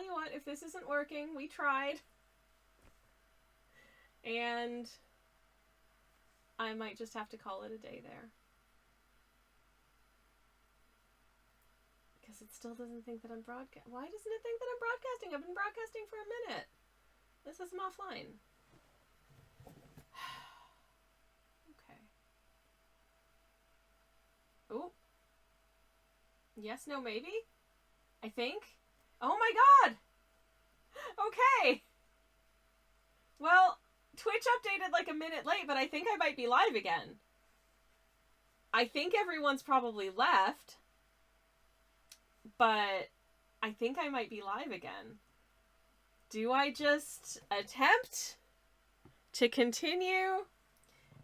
tell you what, if this isn't working, we tried. And I might just have to call it a day there. Because it still doesn't think that I'm broadcasting. Why doesn't it think that I'm broadcasting? I've been broadcasting for a minute. This is offline. Okay. Oh. Yes, no, maybe? I think? Oh my god! Okay! Well, Twitch updated like a minute late, but I think I might be live again. I think everyone's probably left, but I think I might be live again. Do I just attempt to continue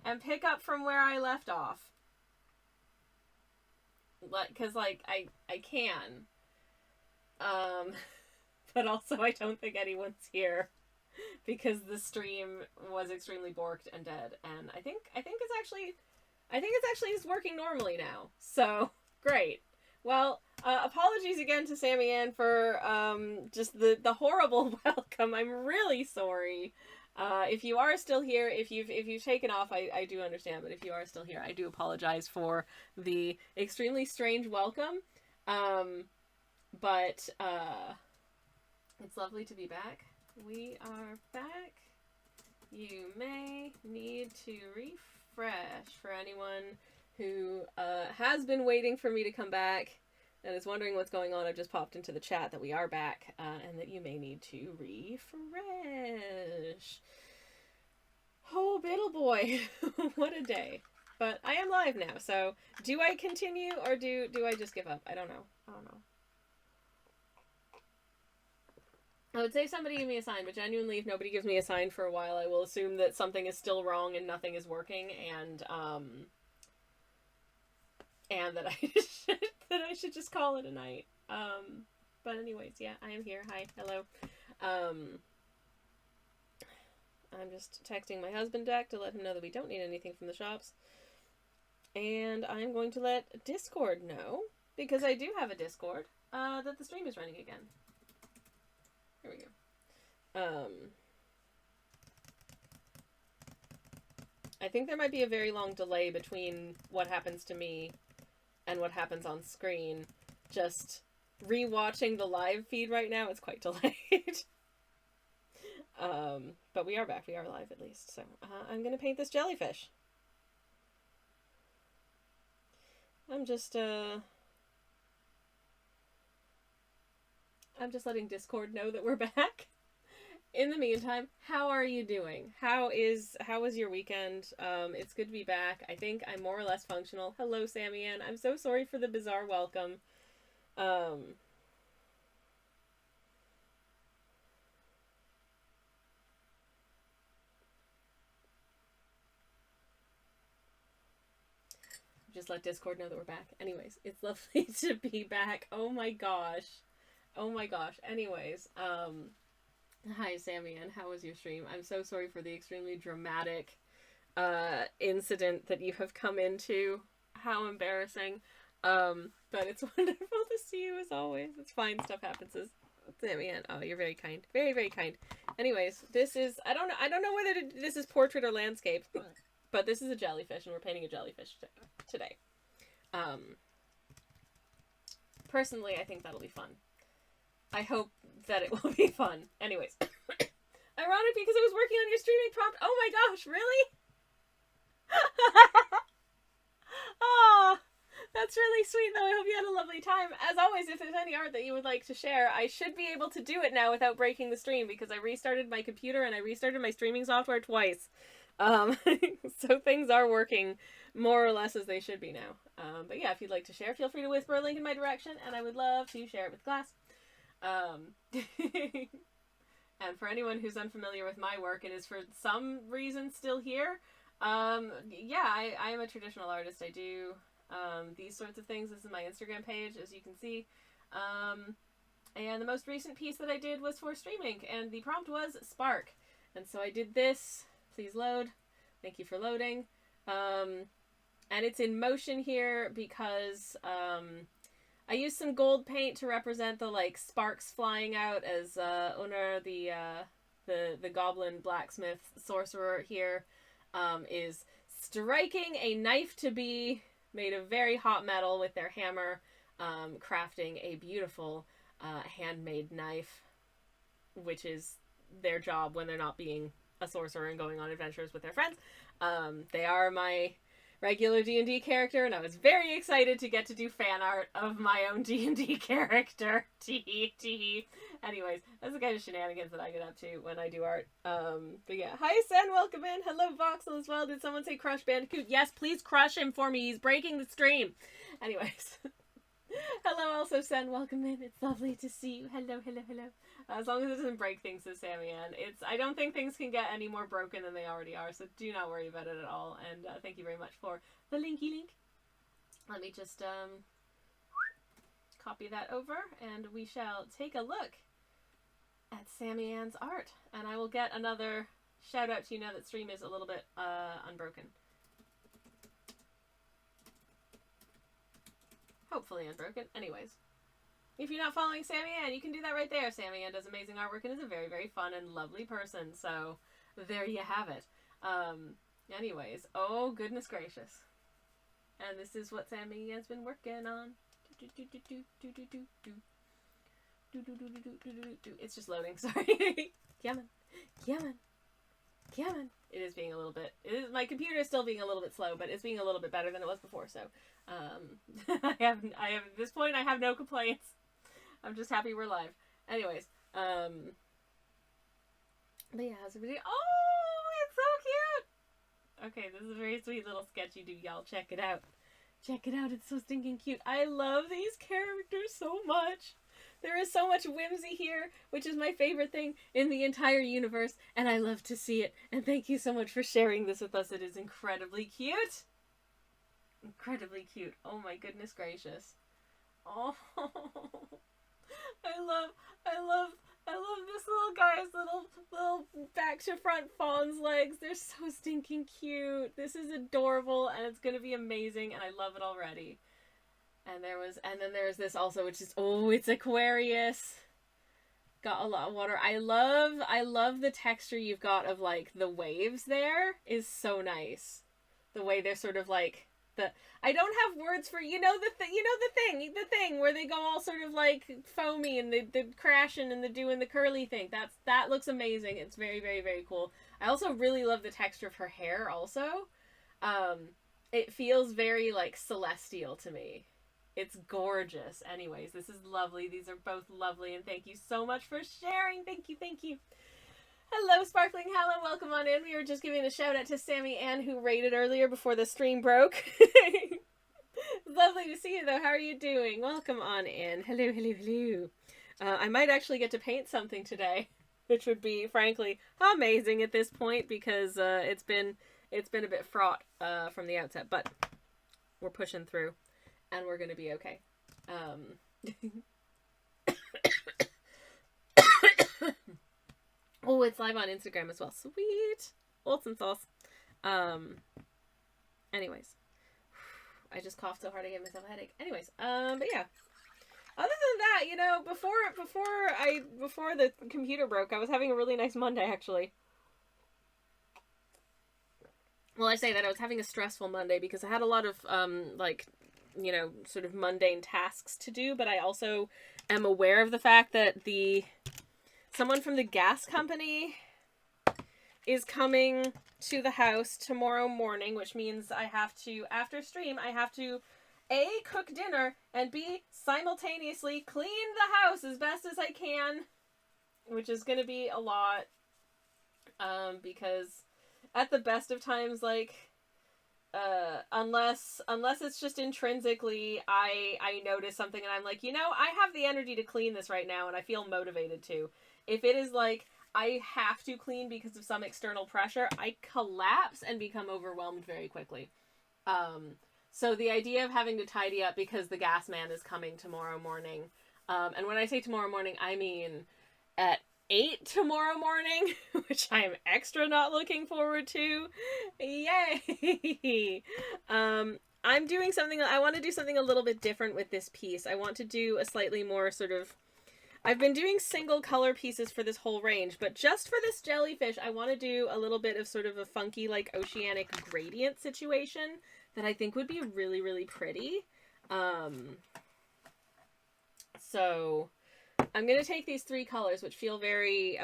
and pick up from where I left off? Because, like, I can. But also I don't think anyone's here because the stream was extremely borked and dead. And I think it's actually just working normally now. So, great. Well, apologies again to Sammy Ann for just the horrible welcome. I'm really sorry. If you are still here, if you've taken off, I do understand, but if you are still here, I do apologize for the extremely strange welcome. But it's lovely to be back. We are back. You may need to refresh for anyone who has been waiting for me to come back and is wondering what's going on. I've just popped into the chat that we are back and that you may need to refresh. Oh, Biddle boy. What a day. But I am live now, so do I continue or do I just give up? I don't know. I would say somebody give me a sign, but genuinely, if nobody gives me a sign for a while, I will assume that something is still wrong and nothing is working, and that I should just call it a night. But anyways, yeah, I am here. Hi, hello. I'm just texting my husband Deck to let him know that we don't need anything from the shops, and I'm going to let Discord know, because I do have a Discord, that the stream is running again. Here we go. I think there might be a very long delay between what happens to me and what happens on screen. Just rewatching the live feed right now, it's quite delayed. But we are back. We are live at least. So I'm gonna paint this jellyfish. I'm just letting Discord know that we're back. In the meantime, how are you doing? How was your weekend? It's good to be back. I think I'm more or less functional. Hello, Sammy Ann. I'm so sorry for the bizarre welcome. Just let Discord know that we're back. Anyways, it's lovely to be back. Oh my gosh. Anyways, hi Sammy Ann, how was your stream? I'm so sorry for the extremely dramatic incident that you have come into. How embarrassing. But it's wonderful to see you as always. It's fine, stuff happens. Sammy Ann, oh, you're very kind. Very, very kind. Anyways, this is, I don't know whether this is portrait or landscape, but this is a jellyfish, and we're painting a jellyfish today. Personally, I think that'll be fun. I hope that it will be fun. Anyways. Ironic because I was working on your streaming prompt. Oh my gosh, really? Oh, that's really sweet though. I hope you had a lovely time. As always, if there's any art that you would like to share, I should be able to do it now without breaking the stream because I restarted my computer and I restarted my streaming software twice. So things are working more or less as they should be now. But yeah, if you'd like to share, feel free to whisper a link in my direction and I would love to share it with class. And for anyone who's unfamiliar with my work and is for some reason still here, yeah, I am a traditional artist. I do these sorts of things. This is my Instagram page, as you can see. And the most recent piece that I did was for streaming, and the prompt was Spark. And so I did this. Please load. Thank you for loading. And it's in motion here because I used some gold paint to represent the like sparks flying out as Unar, the goblin blacksmith sorcerer here, is striking a knife to be made of very hot metal with their hammer, crafting a beautiful handmade knife, which is their job when they're not being a sorcerer and going on adventures with their friends. They are my regular D&D character, and I was very excited to get to do fan art of my own D&D character. Tee. Anyways, that's the kind of shenanigans that I get up to when I do art. But yeah. Hi, Sen, welcome in. Hello, Voxel, as well. Did someone say crush Bandicoot? Yes, please crush him for me. He's breaking the stream. Anyways. Hello, also, Sen, welcome in. It's lovely to see you. Hello. As long as it doesn't break things, says Sammy Ann. I don't think things can get any more broken than they already are, so do not worry about it at all. And thank you very much for the linky link. Let me just copy that over, and we shall take a look at Sammy Ann's art. And I will get another shout out to you now that stream is a little bit unbroken. Hopefully unbroken. Anyways. If you're not following Sammy Ann, you can do that right there. Sammy Ann does amazing artwork and is a very, very fun and lovely person. So, there you have it. Anyways. Oh, goodness gracious. And this is what Sammy Ann's been working on. It's just loading, sorry. Yaman. It is being a little bit... my computer is still being a little bit slow, but it's being a little bit better than it was before, so... I have at this point, I have no complaints. I'm just happy we're live. Anyways, but yeah, how's everybody? Oh, it's so cute! Okay, this is a very sweet little sketch you do, y'all. Check it out. It's so stinking cute. I love these characters so much. There is so much whimsy here, which is my favorite thing in the entire universe, and I love to see it. And thank you so much for sharing this with us. It is incredibly cute. Incredibly cute. Oh my goodness gracious. Oh, I love this little guy's little back to front fawn's legs. They're so stinking cute. This is adorable, and it's gonna be amazing, and I love it already. And then there's this also, which is, oh, it's Aquarius. Got a lot of water. I love the texture you've got of like the waves there is so nice. The way they're sort of like I don't have words for the thing where they go all sort of like foamy and the crashing and the doing the curly thing. That looks amazing. It's very, very, very cool. I also really love the texture of her hair also. It feels very like celestial to me. It's gorgeous. Anyways, this is lovely. These are both lovely, and thank you so much for sharing. Thank you. Hello, Sparkling Helen. Welcome on in. We were just giving a shout out to Sammy Ann, who raided earlier before the stream broke. Lovely to see you, though. How are you doing? Welcome on in. Hello. I might actually get to paint something today, which would be, frankly, amazing at this point because it's been a bit fraught from the outset, but we're pushing through, and we're gonna be okay. Oh, it's live on Instagram as well. Sweet. Awesome sauce. Anyways. I just coughed so hard I gave myself a headache. Anyways, but yeah. Other than that, before the computer broke, I was having a really nice Monday, actually. Well, I say that I was having a stressful Monday because I had a lot of, sort of mundane tasks to do, but I also am aware of the fact that someone from the gas company is coming to the house tomorrow morning, which means I have to, after stream, A, cook dinner, and B, simultaneously clean the house as best as I can, which is going to be a lot, because at the best of times, unless it's just intrinsically, I notice something and I'm like, I have the energy to clean this right now and I feel motivated to. If it is like, I have to clean because of some external pressure, I collapse and become overwhelmed very quickly. So the idea of having to tidy up because the gas man is coming tomorrow morning, and when I say tomorrow morning, I mean at 8 tomorrow morning, which I am extra not looking forward to. Yay! I'm doing something, I want to do something a little bit different with this piece. I want to do a slightly more sort of, I've been doing single color pieces for this whole range, but just for this jellyfish, I want to do a little bit of sort of a funky, like, oceanic gradient situation that I think would be really, really pretty. So I'm going to take these 3 colors, which feel very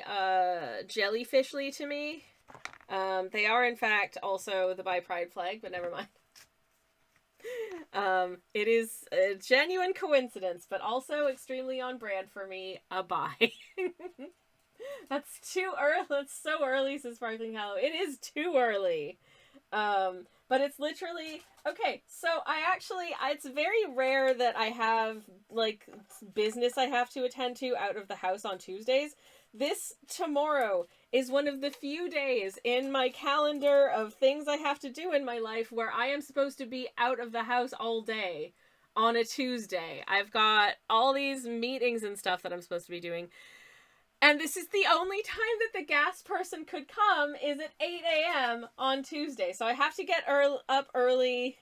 jellyfishly to me. They are, in fact, also the bi pride flag, but never mind. It is a genuine coincidence, but also extremely on brand for me. A bi. That's too early. That's so early, says Sparkling Hollow. It is too early. But it's literally... Okay, so it's very rare that I have, like, business I have to attend to out of the house on Tuesdays. This tomorrow is one of the few days in my calendar of things I have to do in my life where I am supposed to be out of the house all day on a Tuesday. I've got all these meetings and stuff that I'm supposed to be doing. And this is the only time that the gas person could come is at 8 a.m. on Tuesday. So I have to get up early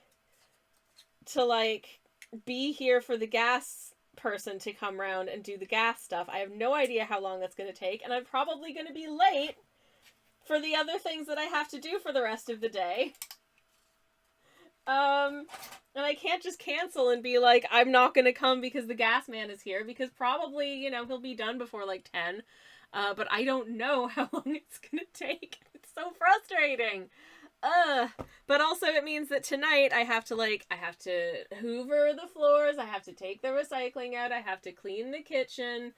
to, like, be here for the gas person to come around and do the gas stuff. I have no idea how long that's going to take. And I'm probably going to be late for the other things that I have to do for the rest of the day. And I can't just cancel and be like, I'm not going to come because the gas man is here, because probably, you know, he'll be done before like 10. But I don't know how long it's going to take. It's so frustrating. But also it means that tonight I have to hoover the floors, I have to take the recycling out, I have to clean the kitchen.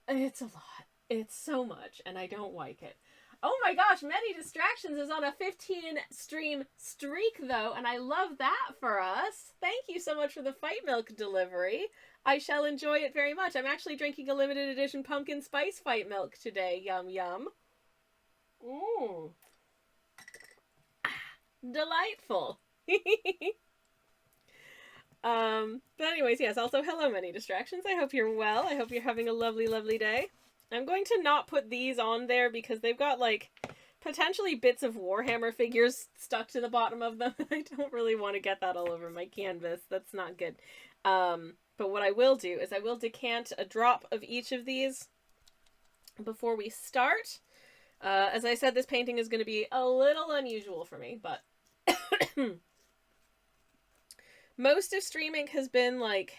It's a lot. It's so much, and I don't like it. Oh my gosh, Many Distractions is on a 15 stream streak though, and I love that for us. Thank you so much for the Fight Milk delivery. I shall enjoy it very much. I'm actually drinking a limited edition pumpkin spice Fight Milk today. Yum yum. Mmm. Delightful. But anyways, yes, also hello Many Distractions. I hope you're well. I hope you're having a lovely, lovely day. I'm going to not put these on there because they've got, like, potentially bits of Warhammer figures stuck to the bottom of them. I don't really want to get that all over my canvas. That's not good. But what I will do is I will decant a drop of each of these before we start. As I said, this painting is going to be a little unusual for me, but most of Stream Ink has been, like,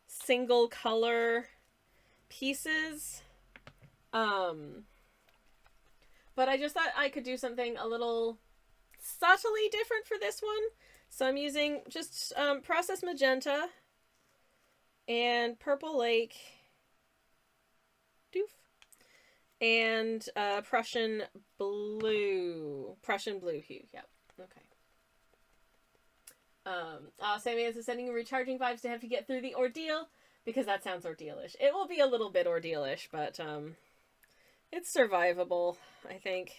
single color pieces. But I just thought I could do something a little subtly different for this one. So I'm using just processed magenta and Purple Lake doof and Prussian blue hue. Yep. Okay. Sammy is sending recharging vibes to have to get through the ordeal, because that sounds ordealish. It will be a little bit ordealish, but it's survivable, I think.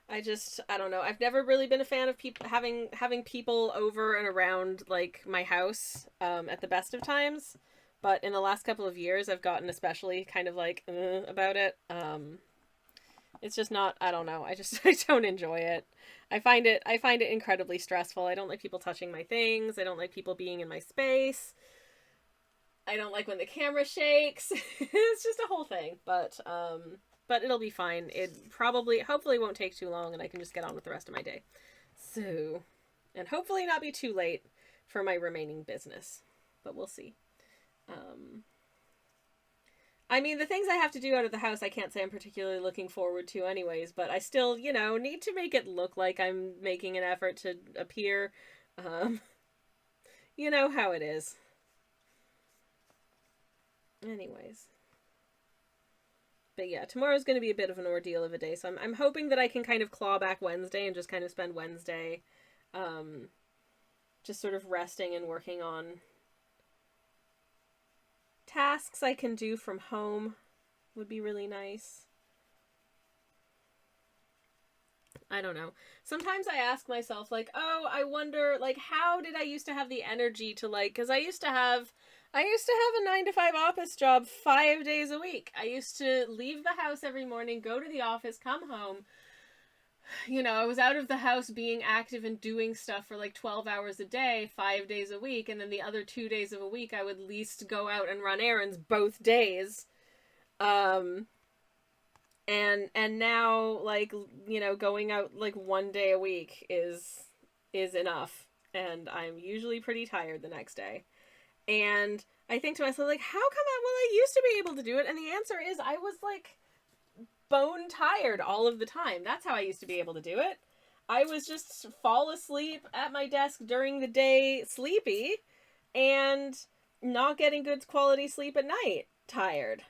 I don't know. I've never really been a fan of people having people over and around, like, my house at the best of times, but in the last couple of years I've gotten especially kind of like about it. It's just not, I don't know. I don't enjoy it. I find it incredibly stressful. I don't like people touching my things. I don't like people being in my space. I don't like when the camera shakes. It's just a whole thing, but it'll be fine. It hopefully won't take too long, and I can just get on with the rest of my day. So, and hopefully not be too late for my remaining business, but we'll see. I mean, the things I have to do out of the house, I can't say I'm particularly looking forward to anyways, but I still, you know, need to make it look like I'm making an effort to appear. You know how it is. Anyways. But yeah, tomorrow's going to be a bit of an ordeal of a day, so I'm hoping that I can kind of claw back Wednesday and just kind of spend Wednesday just sort of resting and working on tasks I can do from home. Would be really nice. I don't know. Sometimes I ask myself, like, oh, I wonder, like, how did I used to have the energy to, like, because I used to have a 9-to-5 office job 5 days a week. I used to leave the house every morning, go to the office, come home, you know, I was out of the house being active and doing stuff for like 12 hours a day, 5 days a week, and then the other 2 days of a week I would at least go out and run errands both days. And now, like, you know, going out like 1 day a week is enough, and I'm usually pretty tired the next day. And I think to myself, like, how come I used to be able to do it? And the answer is I was like bone tired all of the time. That's how I used to be able to do it. I was just fall asleep at my desk during the day, sleepy, and not getting good quality sleep at night, tired.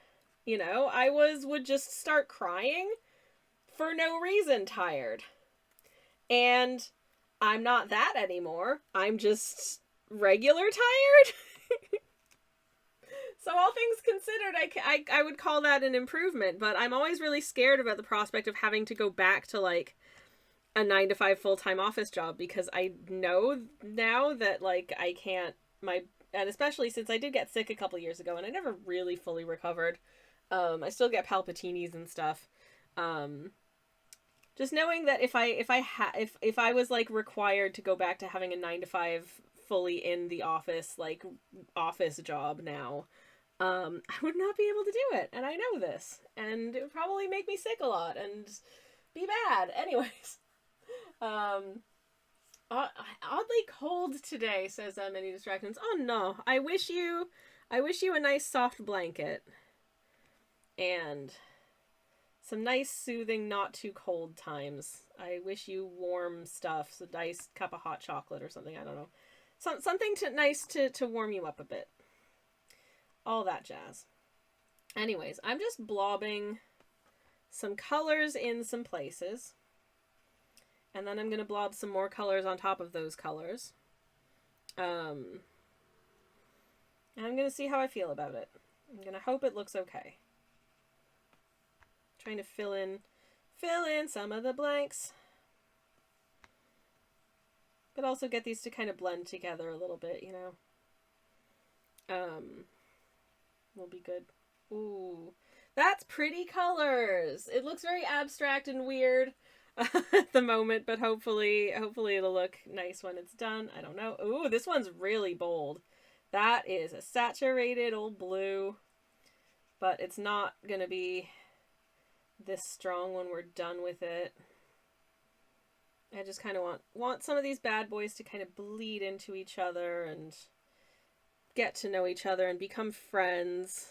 You know, I would just start crying for no reason, tired. And I'm not that anymore. I'm just regular tired. So all things considered, I would call that an improvement, but I'm always really scared about the prospect of having to go back to like a 9 to 5 full-time office job, because I know now that like I can't, and especially since I did get sick a couple years ago and I never really fully recovered. I still get palpitinis and stuff. Just knowing that if I was like required to go back to having a 9 to 5 fully in the office, like office job now, I would not be able to do it, and I know this, and it would probably make me sick a lot and be bad. Anyways, oddly cold today, says Many Distractions. Oh no, I wish you a nice soft blanket and some nice soothing, not too cold times. I wish you warm stuff, a nice cup of hot chocolate or something. I don't know, something nice to warm you up a bit. All that jazz. Anyways, I'm just blobbing some colors in some places. And then I'm going to blob some more colors on top of those colors. And I'm going to see how I feel about it. I'm going to hope it looks okay. Trying to fill in some of the blanks. But also get these to kind of blend together a little bit, you know. Will be good. Ooh, that's pretty colors. It looks very abstract and weird at the moment, but hopefully it'll look nice when it's done. I don't know. Ooh, this one's really bold. That is a saturated old blue, but it's not gonna be this strong when we're done with it. I just kind of want some of these bad boys to kind of bleed into each other and get to know each other and become friends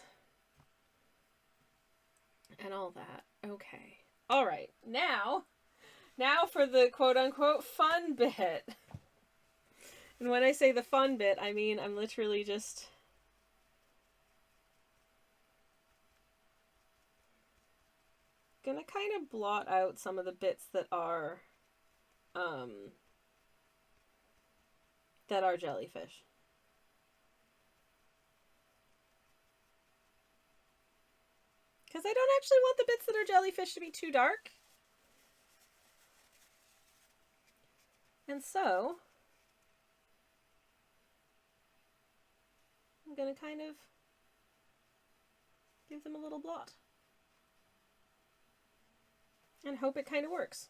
and all that. Okay. All right. Now for the quote-unquote fun bit. And when I say the fun bit, I mean I'm literally just gonna kind of blot out some of the bits that are jellyfish. Because I don't actually want the bits that are jellyfish to be too dark. And so I'm going to kind of give them a little blot. And hope it kind of works.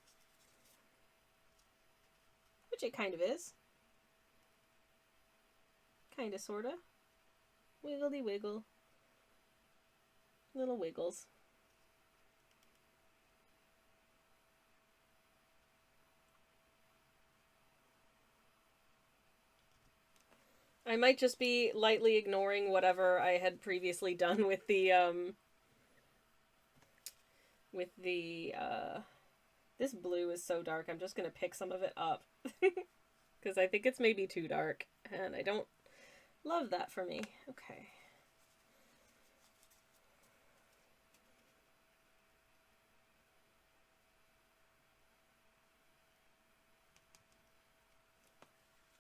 Which it kind of is. Kind of, sort of. Wiggly wiggle. Little wiggles. I might just be lightly ignoring whatever I had previously done with the this blue is so dark, I'm just gonna pick some of it up. Because I think it's maybe too dark, and I don't love that for me. Okay.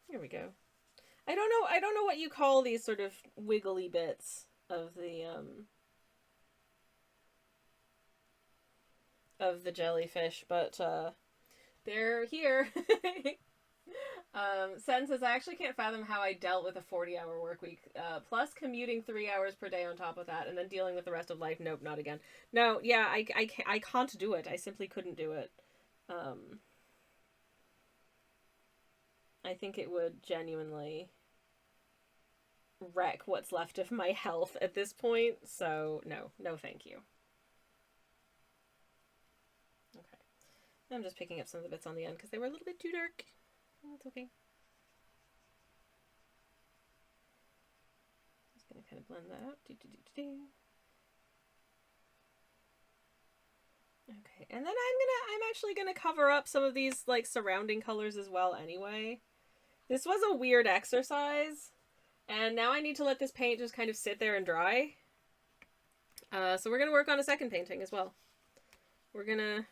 Here we go. I don't know what you call these sort of wiggly bits of the jellyfish, but they're here. Sen says, I actually can't fathom how I dealt with a 40-hour work week, plus commuting 3 hours per day on top of that, and then dealing with the rest of life. Nope, not again. No, yeah, I can't do it. I simply couldn't do it. I think it would genuinely wreck what's left of my health at this point, so no thank you. Okay. I'm just picking up some of the bits on the end because they were a little bit too dark. That's okay. Just gonna kind of blend that out. Okay, and then I'm actually gonna cover up some of these like surrounding colors as well anyway. This was a weird exercise, and now I need to let this paint just kind of sit there and dry. So we're gonna work on a second painting as well. We're gonna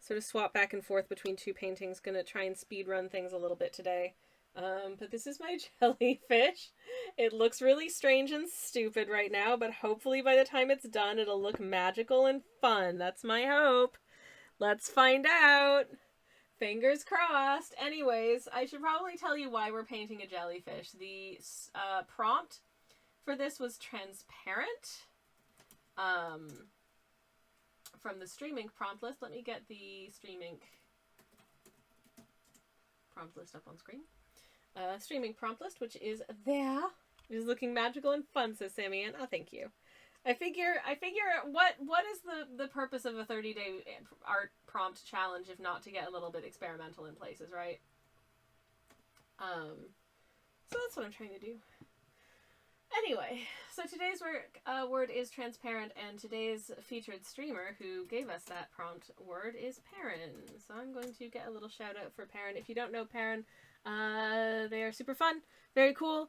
sort of swap back and forth between two paintings. Gonna try and speed run things a little bit today. But this is my jellyfish. It looks really strange and stupid right now, but hopefully by the time it's done, it'll look magical and fun. That's my hope. Let's find out. Fingers crossed. Anyways, I should probably tell you why we're painting a jellyfish. The prompt for this was transparent. From the Stream Ink prompt list. Let me get the Stream Ink prompt list up on screen. Stream Ink prompt list, which is there. It is looking magical and fun, says Sammy Ann. Oh, thank you. I figure what is the purpose of a 30-day art prompt challenge if not to get a little bit experimental in places, right? So that's what I'm trying to do. Anyway, so today's word is transparent, and today's featured streamer who gave us that prompt word is Perrin. So I'm going to get a little shout out for Perrin. If you don't know Perrin, they are super fun, very cool.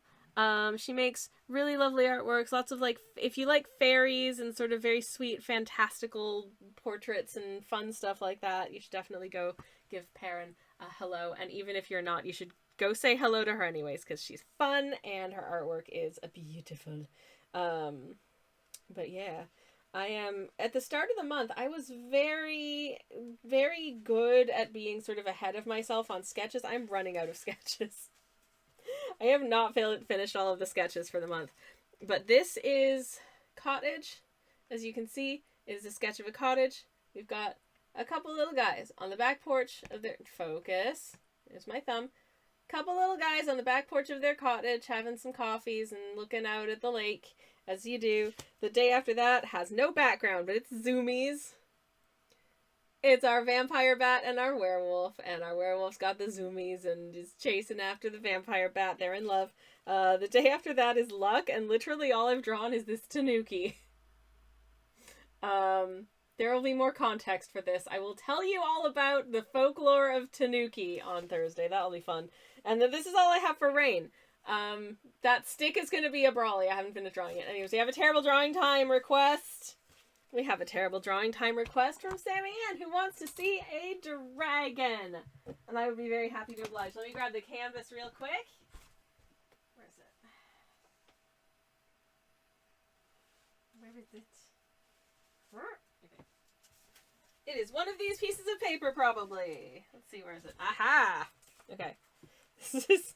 She makes really lovely artworks, lots of like, if you like fairies and sort of very sweet, fantastical portraits and fun stuff like that, you should definitely go give Perrin a hello. And even if you're not, you should go say hello to her anyways, because she's fun and her artwork is beautiful. But yeah, I am, at the start of the month, I was very, very good at being sort of ahead of myself on sketches. I'm running out of sketches. I have not finished all of the sketches for the month. But this is cottage. As you can see, it is a sketch of a cottage. We've got a couple little guys on the back porch of their, focus, there's my thumb. Couple little guys on the back porch of their cottage having some coffees and looking out at the lake, as you do. The day after that has no background, but it's zoomies. It's our vampire bat and our werewolf's got the zoomies and is chasing after the vampire bat. They're in love. The day after that is luck, and literally all I've drawn is this tanuki. There will be more context for this. I will tell you all about the folklore of tanuki on Thursday. That'll be fun. And then this is all I have for rain. That stick is going to be a brawly. I haven't finished drawing it. Anyways, we have a terrible drawing time request. We have a terrible drawing time request from Sammy Ann, who wants to see a dragon. And I would be very happy to oblige. Let me grab the canvas real quick. Where is it? Where is it? Okay. It is one of these pieces of paper, probably. Let's see, where is it? Aha! Okay. This is...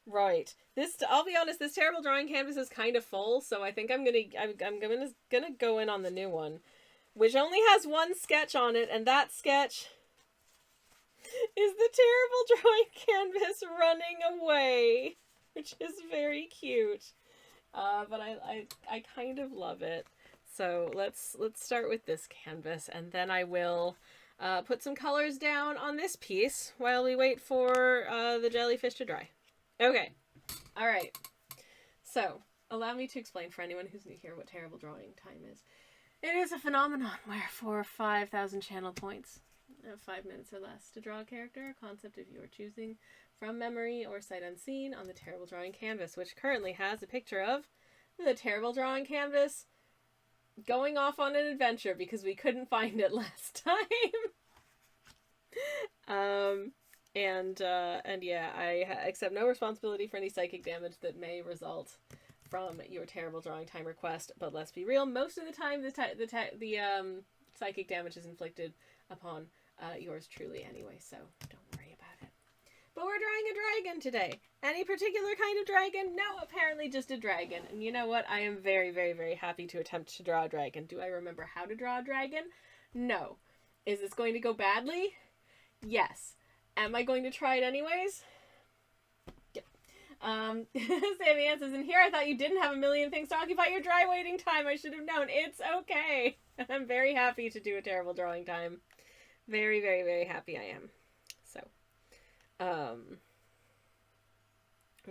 Right. This, I'll be honest, this terrible drawing canvas is kind of full, so I think I'm gonna go in on the new one, which only has one sketch on it, and that sketch is the terrible drawing canvas running away, which is very cute. But I kind of love it. So let's start with this canvas, and then I will put some colors down on this piece while we wait for the jellyfish to dry. Okay. All right. So, allow me to explain for anyone who's new here what terrible drawing time is. It is a phenomenon where for 5,000 channel points, 5 minutes or less, to draw a character or concept of your choosing from memory or sight unseen on the terrible drawing canvas, which currently has a picture of the terrible drawing canvas going off on an adventure because we couldn't find it last time. And yeah, I accept no responsibility for any psychic damage that may result from your terrible drawing time request. But let's be real, most of the time the psychic damage is inflicted upon yours truly anyway, so don't worry about it. But we're drawing drawing a dragon today. Any particular kind of dragon? No, apparently just a dragon. And you know what? I am very, very, very happy to attempt to draw a dragon. Do I remember how to draw a dragon? No. Is this going to go badly? Yes. Am I going to try it anyways? Yep. Sammy Ann says, in here I thought you didn't have a million things to occupy your dry waiting time. I should have known. It's okay. I'm very happy to do a terrible drawing time. Very, very, very happy I am. So,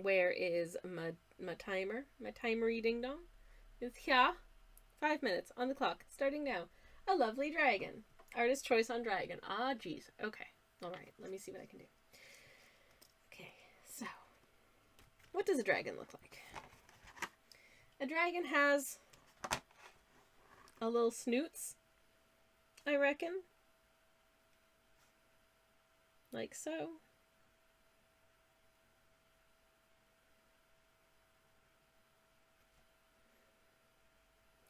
where is my timer? My timery ding dong? It's here. 5 minutes on the clock, starting now. A lovely dragon. Artist choice on dragon. Ah, geez. Okay. Alright, let me see what I can do. Okay, so, what does a dragon look like? A dragon has a little snoots, I reckon. Like so.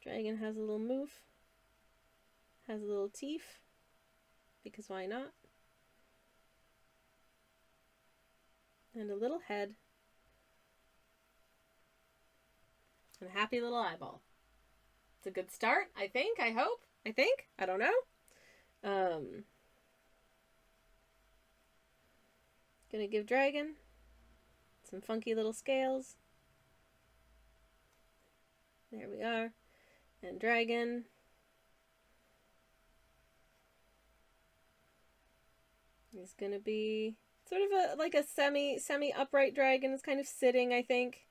Dragon has a little moof. Has a little teeth. Because why not? And a little head. And a happy little eyeball. It's a good start, I think, I hope. I don't know. Gonna give dragon some funky little scales. There we are. And dragon is gonna be sort of a semi upright dragon. It's kind of sitting, I think.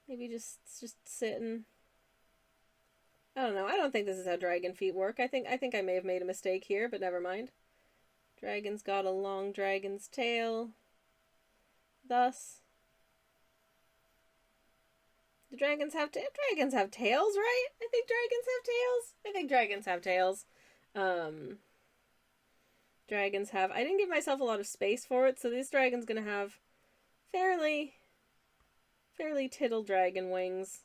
Maybe just sitting. I don't know. I don't think this is how dragon feet work. I think I may have made a mistake here, but never mind. Dragon's got a long dragon's tail. Thus, do dragons have tails, right? I think dragons have tails. Dragons have... I didn't give myself a lot of space for it, so this dragon's gonna have fairly tittle dragon wings.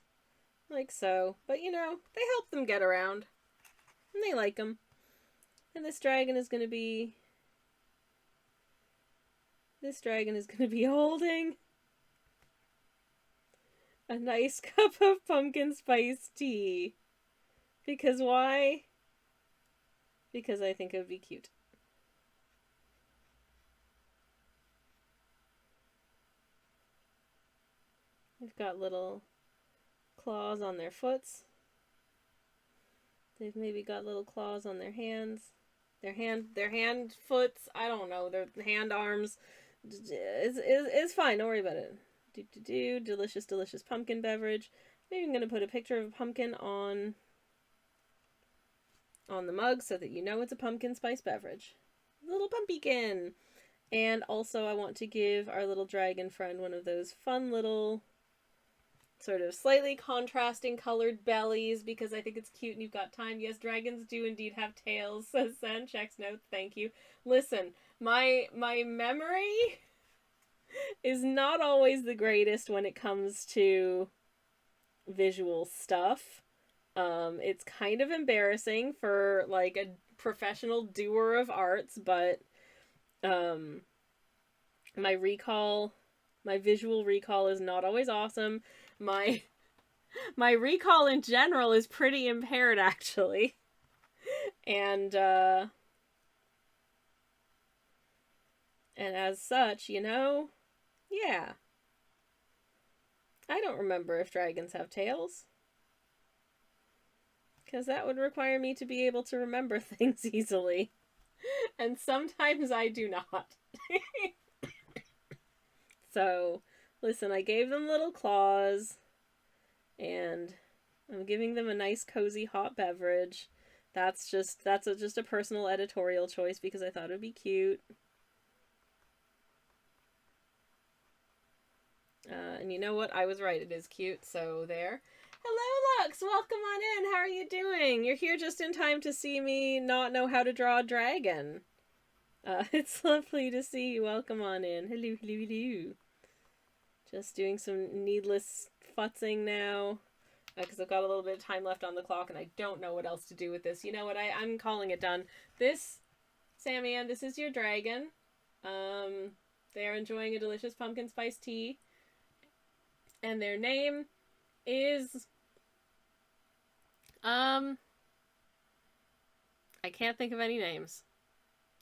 Like so. But, you know, they help them get around. And they like them. And this dragon is gonna be holding a nice cup of pumpkin spice tea. Because why? Because I think it would be cute. They've got little claws on their foots. They've maybe got little claws on their hands. Their hand foots, I don't know, their hand arms. It's fine, don't worry about it. Delicious, delicious pumpkin beverage. Maybe I'm going to put a picture of a pumpkin on the mug so that you know it's a pumpkin spice beverage. Little pumpkin! And also I want to give our little dragon friend one of those fun little sort of slightly contrasting colored bellies because I think it's cute and you've got time. Yes, dragons do indeed have tails, says Sen. Checks notes, thank you. Listen, my memory is not always the greatest when it comes to visual stuff. It's kind of embarrassing for like a professional doer of arts, but my visual recall is not always awesome. My recall in general is pretty impaired, actually. And as such, you know, yeah. I don't remember if dragons have tails. Because that would require me to be able to remember things easily. And sometimes I do not. So, listen, I gave them little claws. And I'm giving them a nice, cozy, hot beverage. That's just a personal editorial choice because I thought it would be cute. And you know what? I was right. It is cute. So there. Hello, Lux! Welcome on in. How are you doing? You're here just in time to see me not know how to draw a dragon. It's lovely to see you. Welcome on in. Hello, hello, hello. Just doing some needless futzing now. Because I've got a little bit of time left on the clock and I don't know what else to do with this. You know what? I'm calling it done. This, Sammy Ann, this is your dragon. They are enjoying a delicious pumpkin spice tea. And their name is... I can't think of any names.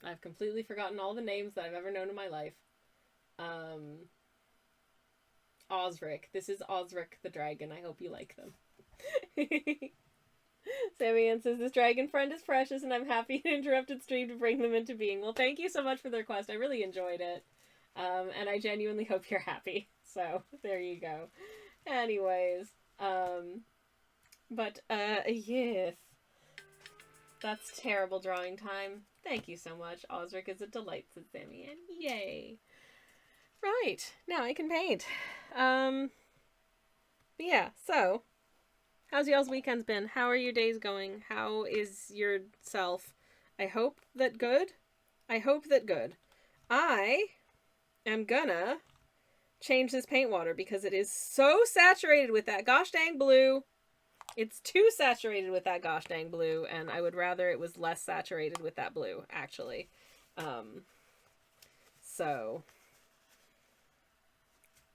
I've completely forgotten all the names that I've ever known in my life. Osric. This is Osric the dragon. I hope you like them. Sammy Ann says, this dragon friend is precious and I'm happy to interrupted stream to bring them into being. Well, thank you so much for the request. I really enjoyed it. And I genuinely hope you're happy. So, there you go. Anyways, yes. That's terrible drawing time. Thank you so much. Osric is a delight, said Sammy Ann. Yay. Right. Now I can paint. But yeah, so how's y'all's weekends been? How are your days going? How is yourself? I hope that good. I am gonna change this paint water because it is so saturated with that gosh dang blue. It's too saturated with that gosh dang blue, and I would rather it was less saturated with that blue, actually. So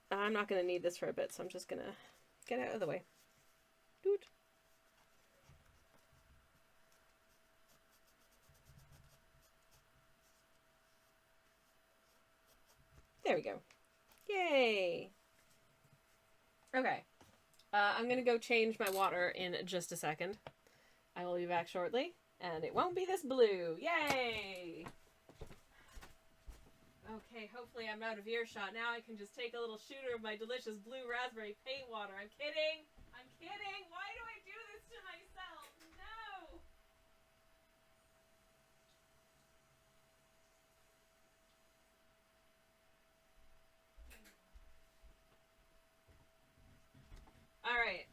I'm not going to need this for a bit, so I'm just going to get out of the way. Doot. There we go. Yay! Okay. I'm going to go change my water in just a second. I will be back shortly, and it won't be this blue. Yay! Okay, hopefully I'm out of earshot. Now I can just take a little shooter of my delicious blue raspberry paint water. I'm kidding! I'm kidding! Why do I do this to myself? No! Alright.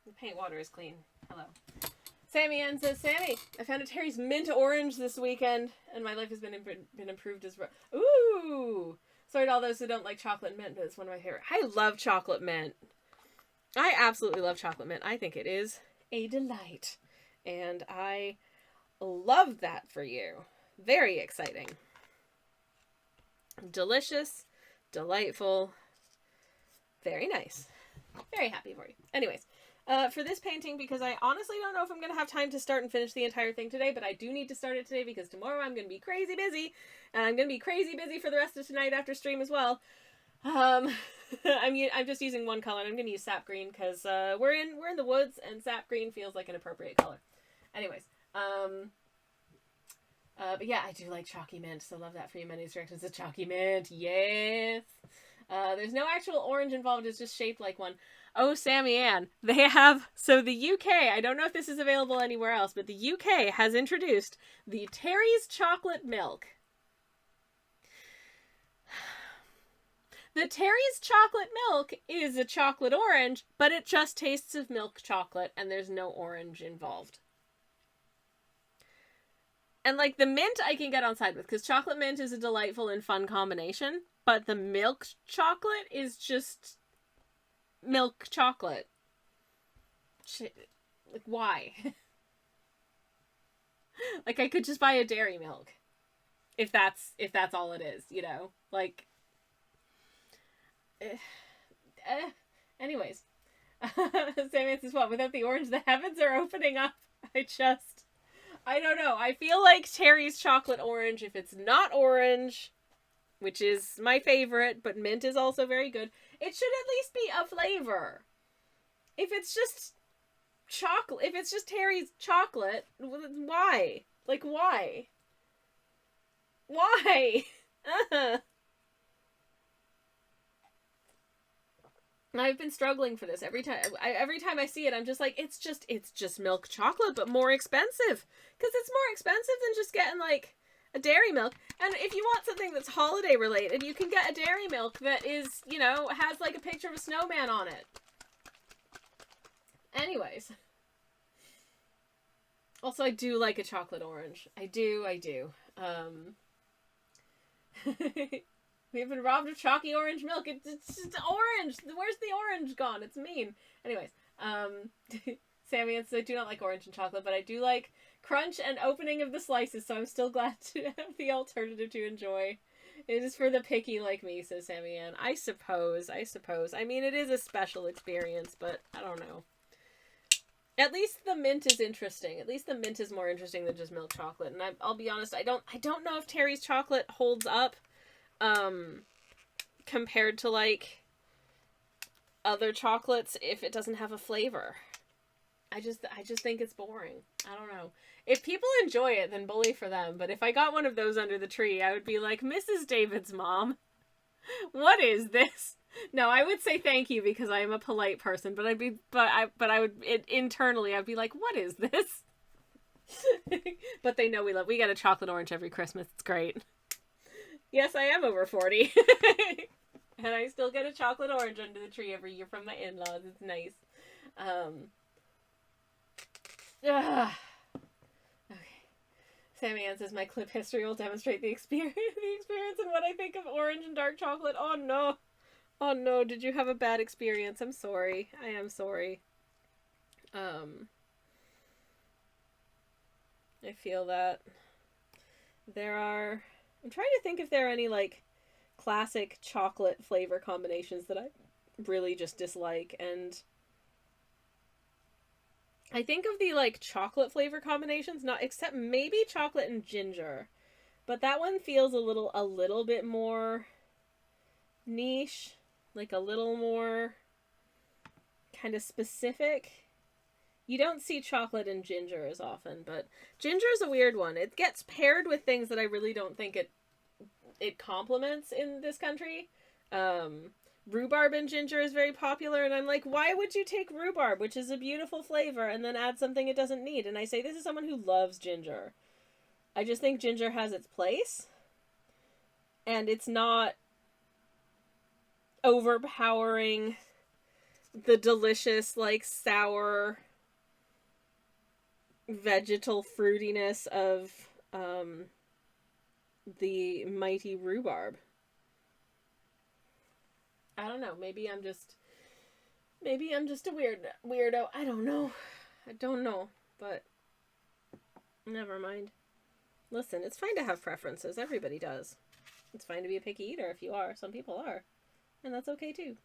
The paint water is clean. Hello. Sammy Ann says, Sammy, I found a Terry's mint orange this weekend, and my life has been improved as well. Ooh! Sorry to all those who don't like chocolate mint, but it's one of my favorite. I love chocolate mint. I absolutely love chocolate mint. I think it is a delight. And I love that for you. Very exciting. Delicious. Delightful. Very nice. Very happy for you. Anyways. For this painting, because I honestly don't know if I'm going to have time to start and finish the entire thing today, but I do need to start it today because tomorrow I'm going to be crazy busy, and I'm going to be crazy busy for the rest of tonight after stream as well. I'm just using one color, and I'm going to use sap green because we're in the woods, and sap green feels like an appropriate color. Anyways, but yeah, I do like chalky mint, so love that for you. Many directions of chalky mint, yes. There's no actual orange involved, it's just shaped like one. Oh, Sammy Ann, they have, so the UK, I don't know if this is available anywhere else, but the UK has introduced the Terry's chocolate milk. The Terry's chocolate milk is a chocolate orange, but it just tastes of milk chocolate, and there's no orange involved. And, like, the mint I can get on side with, because chocolate mint is a delightful and fun combination, but the milk chocolate is just milk chocolate. Like, why? Like, I could just buy a dairy milk. If that's all it is, you know? Like, anyways. Sam says, what? Without the orange, the heavens are opening up. I don't know. I feel like Terry's chocolate orange, if it's not orange, which is my favorite, but mint is also very good, it should at least be a flavor. If it's just chocolate, if it's just Terry's chocolate, why? Like, why? Why? I've been struggling for this every time I see it. I'm just like, it's just milk chocolate, but more expensive, because it's more expensive than just getting like a dairy milk. And if you want something that's holiday related, you can get a dairy milk that is, you know, has like a picture of a snowman on it. Anyways, also I do like a chocolate orange. I do. We've been robbed of chalky orange milk. It's just orange. Where's the orange gone? It's mean. Anyways, Sammy says, I do not like orange and chocolate, but I do like crunch and opening of the slices, so I'm still glad to have the alternative to enjoy. It is for the picky like me, says Sammy Ann. I suppose. I mean, it is a special experience, but I don't know. At least the mint is interesting. At least the mint is more interesting than just milk chocolate. And I'll be honest, I don't know if Terry's chocolate holds up compared to, like, other chocolates if it doesn't have a flavor. I just think it's boring. I don't know. If people enjoy it, then bully for them. But if I got one of those under the tree, I would be like, Mrs. David's mom, what is this? No, I would say thank you because I am a polite person. But I would internally, I'd be like, what is this? But they know we get a chocolate orange every Christmas. It's great. Yes, I am over 40. And I still get a chocolate orange under the tree every year from my in-laws. It's nice. Okay. Sammy Ann says, my clip history will demonstrate the experience and what I think of orange and dark chocolate. Oh no. Oh no, did you have a bad experience? I'm sorry. I am sorry. I feel that. I'm trying to think if there are any, like, classic chocolate flavor combinations that I really just dislike, and I think of the, like, chocolate flavor combinations, not except maybe chocolate and ginger, but that one feels a little bit more niche, like a little more kind of specific. You don't see chocolate and ginger as often, but ginger is a weird one. It gets paired with things that I really don't think it complements in this country. Rhubarb and ginger is very popular, and I'm like, why would you take rhubarb, which is a beautiful flavor, and then add something it doesn't need? And I say this is someone who loves ginger. I just think ginger has its place, and it's not overpowering the delicious, like, sour vegetal fruitiness of the mighty rhubarb. I don't know. Maybe I'm just a weirdo. I don't know. But never mind. Listen, it's fine to have preferences. Everybody does. It's fine to be a picky eater if you are. Some people are. And that's okay too.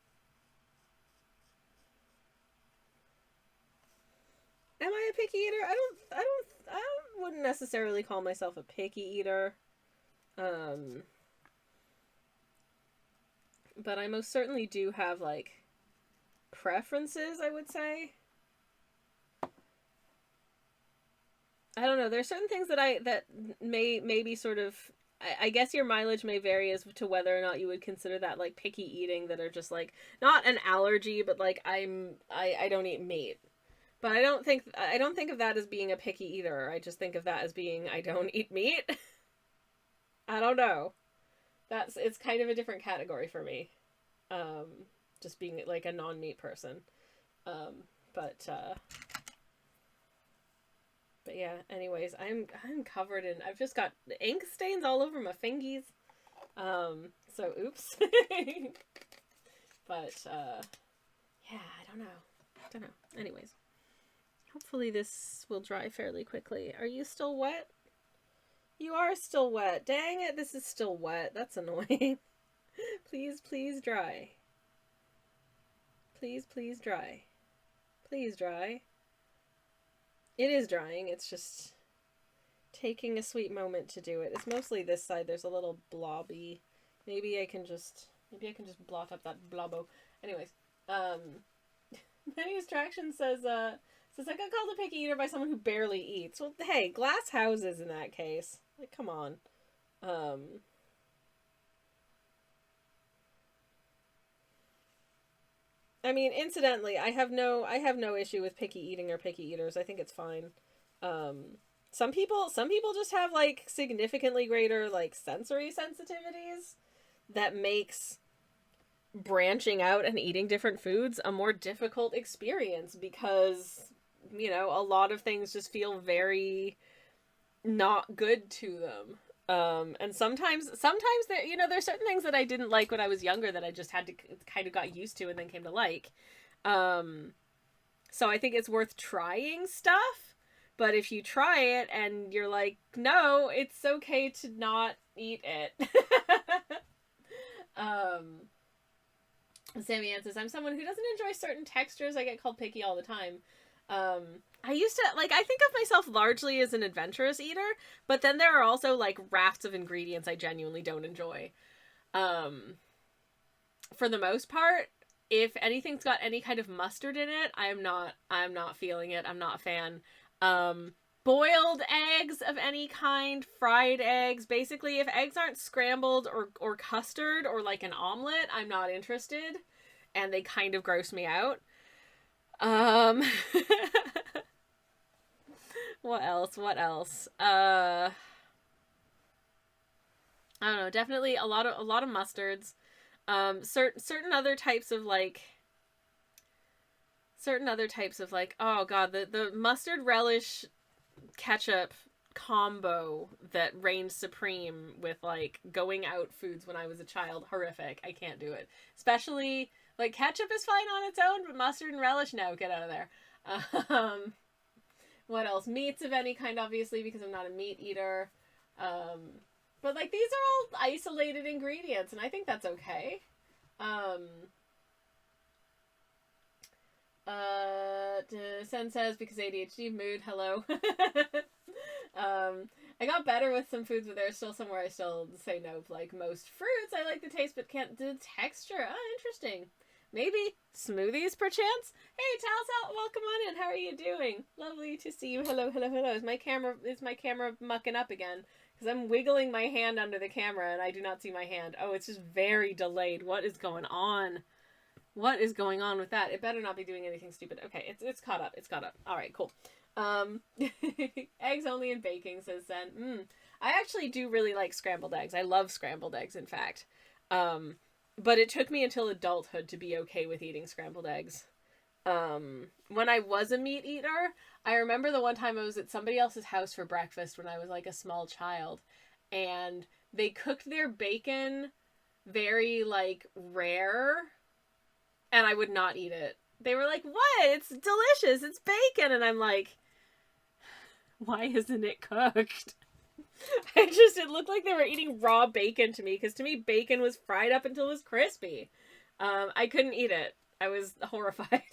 Am I a picky eater? I wouldn't necessarily call myself a picky eater. But I most certainly do have, like, preferences, I would say. I don't know. There's certain things that may be sort of, I guess your mileage may vary as to whether or not you would consider that, like, picky eating, that are just, like, not an allergy, but, like, I don't eat meat. But I don't think of that as being a picky eater. I just think of that as being, I don't eat meat. I don't know. It's kind of a different category for me. Just being, like, a non-meat person. But yeah, anyways, I'm covered in, I've just got ink stains all over my fingies. So oops. But yeah, I don't know. Anyways, hopefully this will dry fairly quickly. Are you still wet? You are still wet. Dang it, this is still wet. That's annoying. Please dry. Please dry. Please dry. It is drying. It's just taking a sweet moment to do it. It's mostly this side. There's a little blobby. Maybe I can just blot up that blobbo. Anyways, Penny Distraction says I got called a picky eater by someone who barely eats. Well, hey, glass houses in that case. Like, come on. I mean, incidentally, I have no issue with picky eating or picky eaters. I think it's fine. Some people just have, like, significantly greater, like, sensory sensitivities that makes branching out and eating different foods a more difficult experience because, you know, a lot of things just feel very not good to them. And sometimes there, you know, there's certain things that I didn't like when I was younger that I just had to kind of got used to and then came to like. So I think it's worth trying stuff, But if you try it and you're like, no, it's okay to not eat it. Sammy Ann says, I'm someone who doesn't enjoy certain textures. I get called picky all the time. I used to, like, I think of myself largely as an adventurous eater, but then there are also, like, rafts of ingredients I genuinely don't enjoy. For the most part, if anything's got any kind of mustard in it, I'm not feeling it. I'm not a fan. Boiled eggs of any kind, fried eggs, basically, if eggs aren't scrambled or custard or like an omelet, I'm not interested, and they kind of gross me out. What else? I don't know, definitely a lot of mustards. Certain other types of like, oh god, the mustard relish ketchup combo that reigned supreme with like going out foods when I was a child. Horrific. I can't do it. Especially like ketchup is fine on its own, but mustard and relish, no, get out of there. What else? Meats of any kind, obviously, because I'm not a meat eater. But like these are all isolated ingredients, and I think that's okay. Sen says, because ADHD mood, hello. I got better with some foods, but there's still somewhere I still say no. Like most fruits, I like the taste, but can't do the texture. Oh, interesting. Maybe smoothies, perchance? Hey, Talsal, welcome on in. How are you doing? Lovely to see you. Hello. Is my camera mucking up again? Because I'm wiggling my hand under the camera, and I do not see my hand. Oh, it's just very delayed. What is going on? What is going on with that? It better not be doing anything stupid. Okay, it's caught up. It's caught up. All right, cool. Eggs only in baking, says Zen. I actually do really like scrambled eggs. I love scrambled eggs, in fact. But it took me until adulthood to be okay with eating scrambled eggs. When I was a meat eater, I remember the one time I was at somebody else's house for breakfast when I was like a small child, and they cooked their bacon very like rare, and I would not eat it. They were like, what? It's delicious. It's bacon. And I'm like, why isn't it cooked? It looked like they were eating raw bacon to me, because to me, bacon was fried up until it was crispy. I couldn't eat it. I was horrified.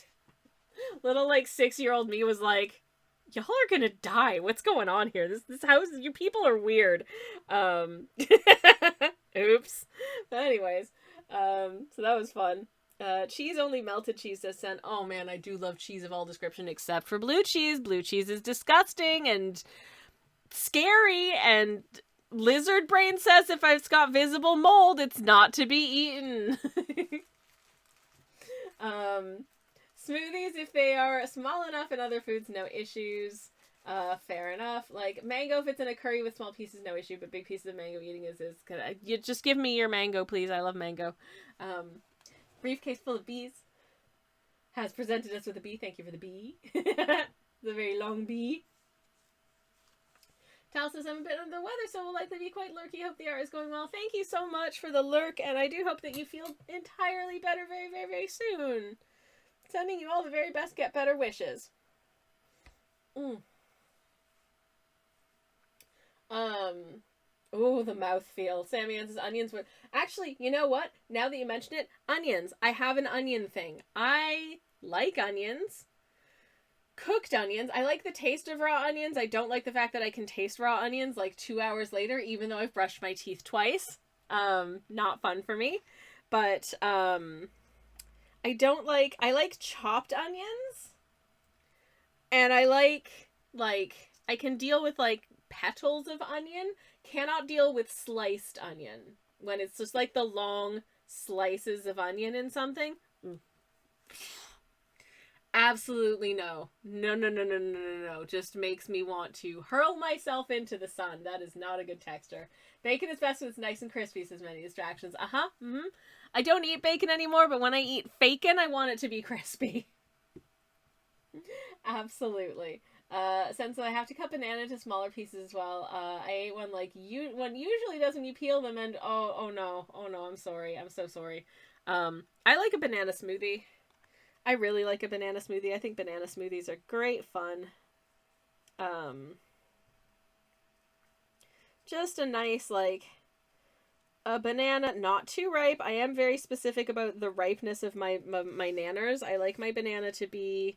Little, like, 6-year-old me was like, y'all are gonna die. What's going on here? This house, you people are weird. Oops. But anyways, so that was fun. Cheese only melted cheese, says Sen. Oh man, I do love cheese of all description except for blue cheese. Blue cheese is disgusting and scary, and lizard brain says if it's got visible mold, it's not to be eaten. Smoothies, if they are small enough and other foods, no issues. Fair enough. Like, mango, if it's in a curry with small pieces, no issue, but big pieces of mango eating is you just give me your mango, please. I love mango. Briefcase full of bees has presented us with a bee. Thank you for the bee. The very long bee. Tal says, I'm a bit under the weather, so will likely be quite lurky. Hope the art is going well. Thank you so much for the lurk, and I do hope that you feel entirely better very, very, very soon. Sending you all the very best get better wishes. Oh, the mouthfeel. Sammy Ann says onions would... Actually, you know what? Now that you mention it, onions. I have an onion thing. I like onions. Cooked onions. I like the taste of raw onions. I don't like the fact that I can taste raw onions like 2 hours later, even though I've brushed my teeth twice. Not fun for me. But, I like chopped onions. And I I can deal with, like, petals of onion. Cannot deal with sliced onion. When it's just, like, the long slices of onion in something. Absolutely no. No. Just makes me want to hurl myself into the sun. That is not a good texture. Bacon is best when it's nice and crispy, says many distractions. I don't eat bacon anymore, but when I eat bacon, I want it to be crispy. Absolutely. Since I have to cut banana to smaller pieces as well. I ate one like one usually does when you peel them, and oh no, I'm sorry. I'm so sorry. I like a banana smoothie. I really like a banana smoothie. I think banana smoothies are great fun. Just a nice, like, a banana, not too ripe. I am very specific about the ripeness of my nanners. I like my banana to be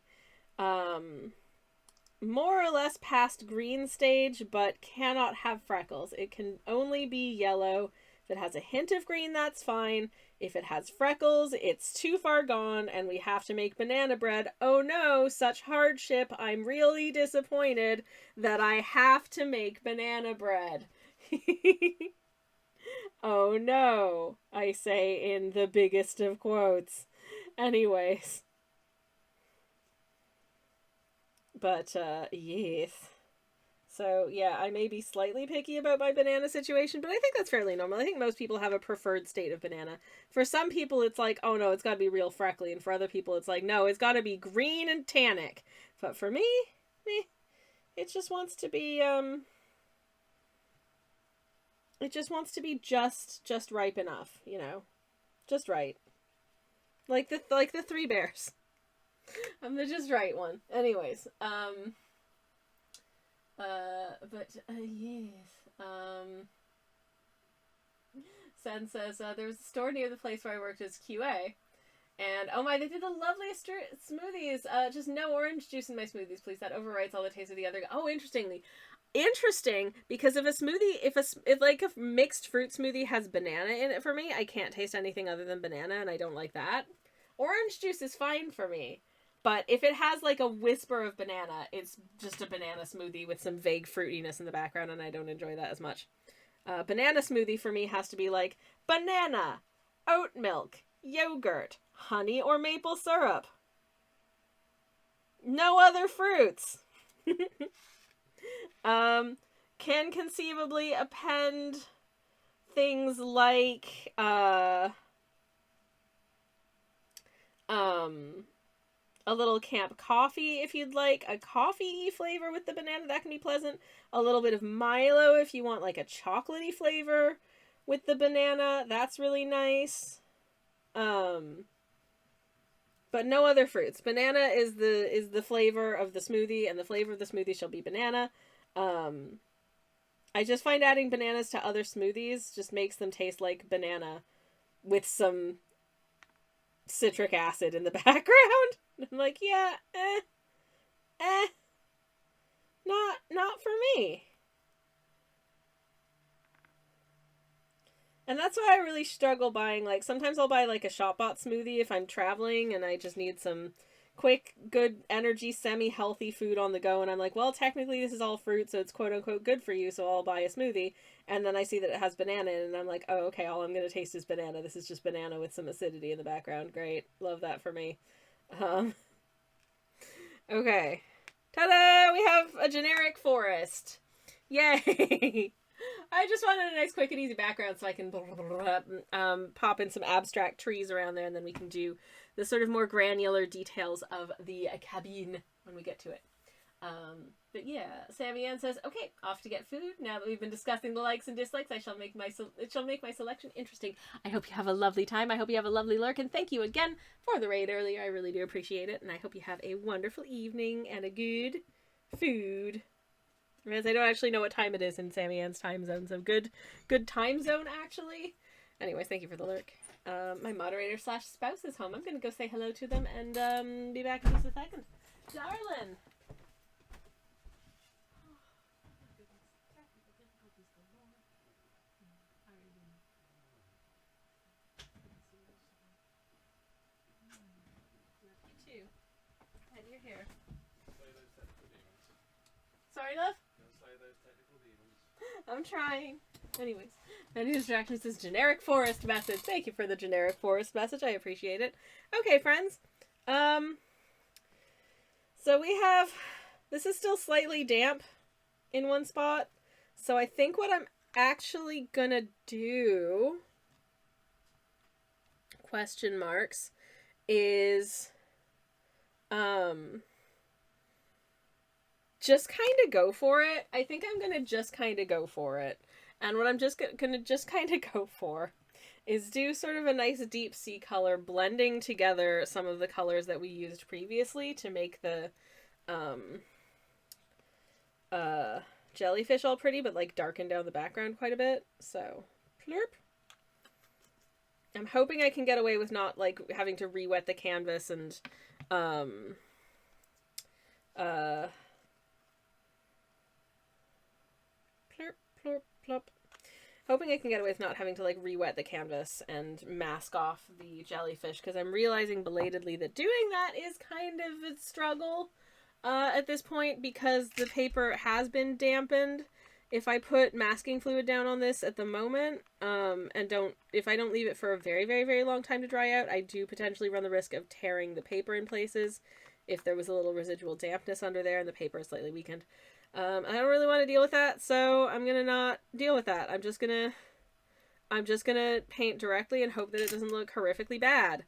more or less past green stage, but cannot have freckles. It can only be yellow. If it has a hint of green, that's fine. If it has freckles, it's too far gone, and we have to make banana bread. Oh no, such hardship. I'm really disappointed that I have to make banana bread. Oh no, I say in the biggest of quotes. Anyways. But, yes. So, yeah, I may be slightly picky about my banana situation, but I think that's fairly normal. I think most people have a preferred state of banana. For some people, it's like, oh no, it's gotta be real freckly, and for other people, it's like, no, it's gotta be green and tannic. But for me, it just wants to be, it just wants to be just ripe enough, you know? Just right. Like the Three Bears. I'm the just right one. Anyways, yes. Sen says, there was a store near the place where I worked as QA, and oh my, they did the loveliest smoothies. Just no orange juice in my smoothies, please. That overwrites all the taste of the other. Oh, interesting, because if a smoothie, if like a mixed fruit smoothie has banana in it for me, I can't taste anything other than banana, and I don't like that. Orange juice is fine for me. But if it has like a whisper of banana, it's just a banana smoothie with some vague fruitiness in the background, and I don't enjoy that as much. Banana smoothie for me has to be like banana, oat milk, yogurt, honey or maple syrup. No other fruits. Can conceivably append things like a little camp coffee if you'd like a coffee flavor with the banana, that can be pleasant. A little bit of Milo if you want like a chocolatey flavor with the banana, that's really nice. But no other fruits. Banana is the flavor of the smoothie, and the flavor of the smoothie shall be banana. I just find adding bananas to other smoothies just makes them taste like banana with some citric acid in the background. I'm like, yeah, not for me. And that's why I really struggle buying, like, sometimes I'll buy, like, a shop-bought smoothie if I'm traveling and I just need some quick, good energy, semi-healthy food on the go, and I'm like, well, technically this is all fruit, so it's quote-unquote good for you, so I'll buy a smoothie, and then I see that it has banana in it, and I'm like, oh, okay, all I'm gonna taste is banana. This is just banana with some acidity in the background. Great. Love that for me. Okay. Ta-da! We have a generic forest. Yay! I just wanted a nice, quick, and easy background so I can pop in some abstract trees around there, and then we can do the sort of more granular details of the cabine when we get to it. But yeah, Sammy Ann says, okay, off to get food. Now that we've been discussing the likes and dislikes, it shall make my selection interesting. I hope you have a lovely time. I hope you have a lovely lurk, and thank you again for the raid earlier. I really do appreciate it, and I hope you have a wonderful evening and a good food. Whereas I don't actually know what time it is in Sammy Ann's time zone, so good time zone, actually. Anyways, thank you for the lurk. My moderator / spouse is home. I'm going to go say hello to them and be back in just a second. Darling! You too. And you're here. Sorry, love? I'm trying. Anyways, any distractions says generic forest message. Thank you for the generic forest message. I appreciate it. Okay, friends. So we have, this is still slightly damp in one spot. So I think what I'm actually gonna do, question marks, is, just kind of go for it. I think I'm gonna just kind of go for it. And what I'm just gonna just kind of go for is do sort of a nice deep sea color, blending together some of the colors that we used previously to make the jellyfish all pretty, but like darken down the background quite a bit. So, plurp. I'm hoping I can get away with not like having to re-wet the canvas and plurp, plurp, plop. Hoping I can get away with not having to like re-wet the canvas and mask off the jellyfish, because I'm realizing belatedly that doing that is kind of a struggle at this point, because the paper has been dampened. If I put masking fluid down on this at the moment, and if I don't leave it for a very, very, very long time to dry out, I do potentially run the risk of tearing the paper in places if there was a little residual dampness under there and the paper is slightly weakened. I don't really want to deal with that, so I'm gonna not deal with that. I'm just gonna paint directly and hope that it doesn't look horrifically bad.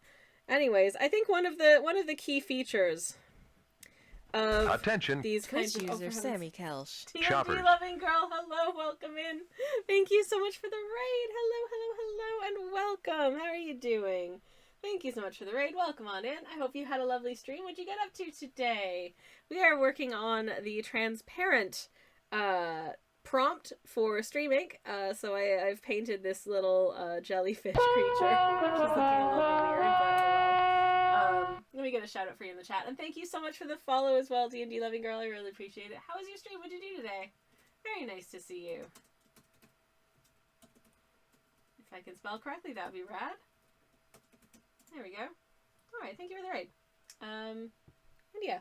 Anyways, I think one of the key features of attention these kinds of user Sammy Kelsch. Choppers. TMD loving girl, hello, welcome in. Thank you so much for the raid. Hello, hello, hello, and welcome. How are you doing? Thank you so much for the raid. Welcome on in. I hope you had a lovely stream. What'd you get up to today? We are working on the transparent prompt for Stream Ink. So I've painted this little jellyfish creature, which is looking a little bit weird, but well. Let me get a shout out for you in the chat. And thank you so much for the follow as well, D&D loving girl. I really appreciate it. How was your stream? What'd you do today? Very nice to see you. If I can spell correctly, that'd be rad. There we go. Alright, thank you for the raid. And yeah.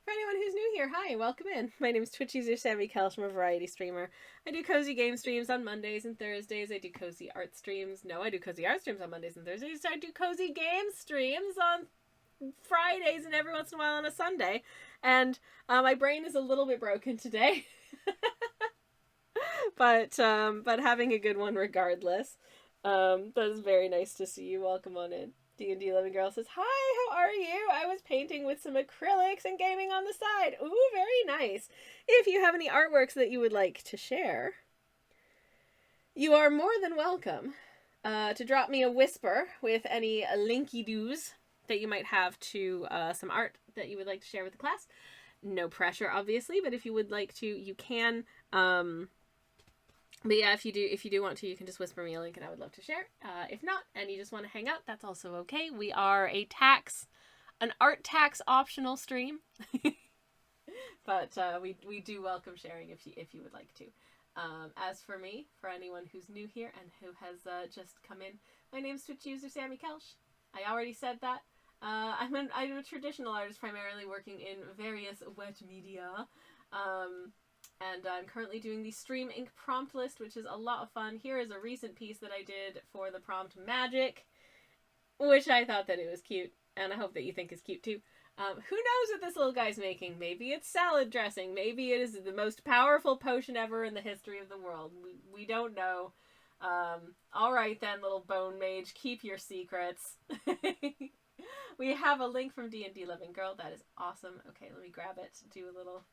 For anyone who's new here, hi, welcome in. My name is Twitch user Sammy Kelsch. I'm a variety streamer. I do cozy game streams on Mondays and Thursdays. I do cozy art streams. No, I do cozy art streams on Mondays and Thursdays. I do cozy game streams on Fridays and every once in a while on a Sunday. And my brain is a little bit broken today. but having a good one regardless. That is very nice to see you. Welcome on in. D&D Loving Girl says, hi, how are you? I was painting with some acrylics and gaming on the side. Ooh, very nice. If you have any artworks that you would like to share, you are more than welcome to drop me a whisper with any linky-doos that you might have to some art that you would like to share with the class. No pressure, obviously, but if you would like to, you can. But yeah, if you do want to, you can just whisper me a link and I would love to share. If not, and you just want to hang out, that's also okay. We are an art tax optional stream. But we do welcome sharing if you would like to. As for me, for anyone who's new here and who has just come in, my name's Twitch user Sammy Kelsch. I already said that. I'm a traditional artist, primarily working in various wet media. And I'm currently doing the Stream Ink prompt list, which is a lot of fun. Here is a recent piece that I did for the prompt Magic, which I thought that it was cute, and I hope that you think is cute too. Who knows what this little guy's making? Maybe it's salad dressing. Maybe it is the most powerful potion ever in the history of the world. We don't know. Alright then, little bone mage, keep your secrets. We have a link from D&D Loving Girl. That is awesome. Okay, let me grab it to do a little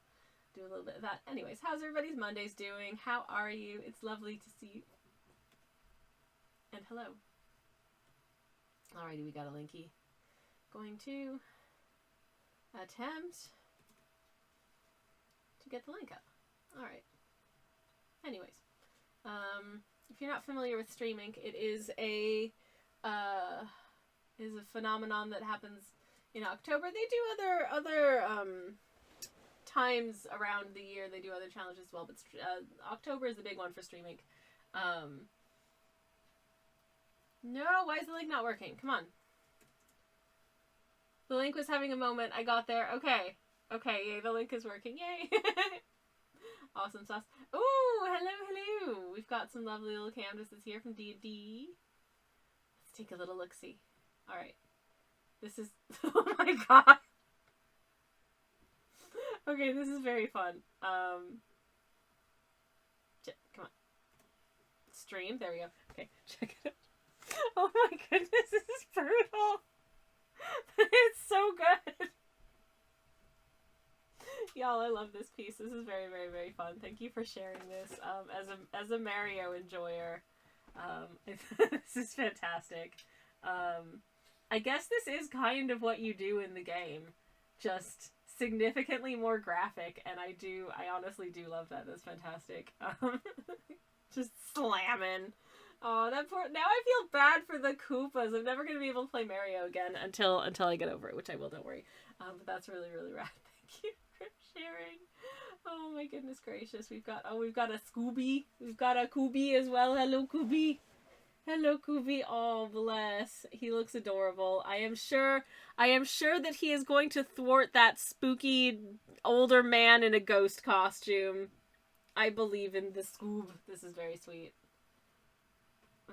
bit of that. Anyways, how's everybody's Mondays doing? How are you? It's lovely to see you. And hello. Alrighty, we got a linky. Going to attempt to get the link up. Alright. Anyways. If you're not familiar with Stream Ink, it is a phenomenon that happens in October. They do other times around the year. They do other challenges as well, but October is the big one for Stream Ink. No, why is the link not working? Come on. The link was having a moment. I got there. Okay, yay, the link is working. Yay! Awesome sauce. Ooh, hello. We've got some lovely little canvases here from D&D. Let's take a little look-see. Alright. This is... oh my god! Okay, this is very fun. Come on. Stream. There we go. Okay, check it out. Oh my goodness, this is brutal. It's so good. Y'all, I love this piece. This is very, very, very fun. Thank you for sharing this. As a Mario enjoyer, this is fantastic. I guess this is kind of what you do in the game. Just significantly more graphic, and I honestly do love that. That's fantastic. Just slamming. Oh, that poor. Now I feel bad for the Koopas. I'm never gonna be able to play Mario again until I get over it, which I will. Don't worry. But that's really, really rad. Thank you for sharing. Oh my goodness gracious. We've got a Scooby. We've got a Kooby as well. Hello, Kooby. Hello, Kooby. Oh, bless. He looks adorable. I am sure that he is going to thwart that spooky older man in a ghost costume. I believe in the Scoob. This is very sweet.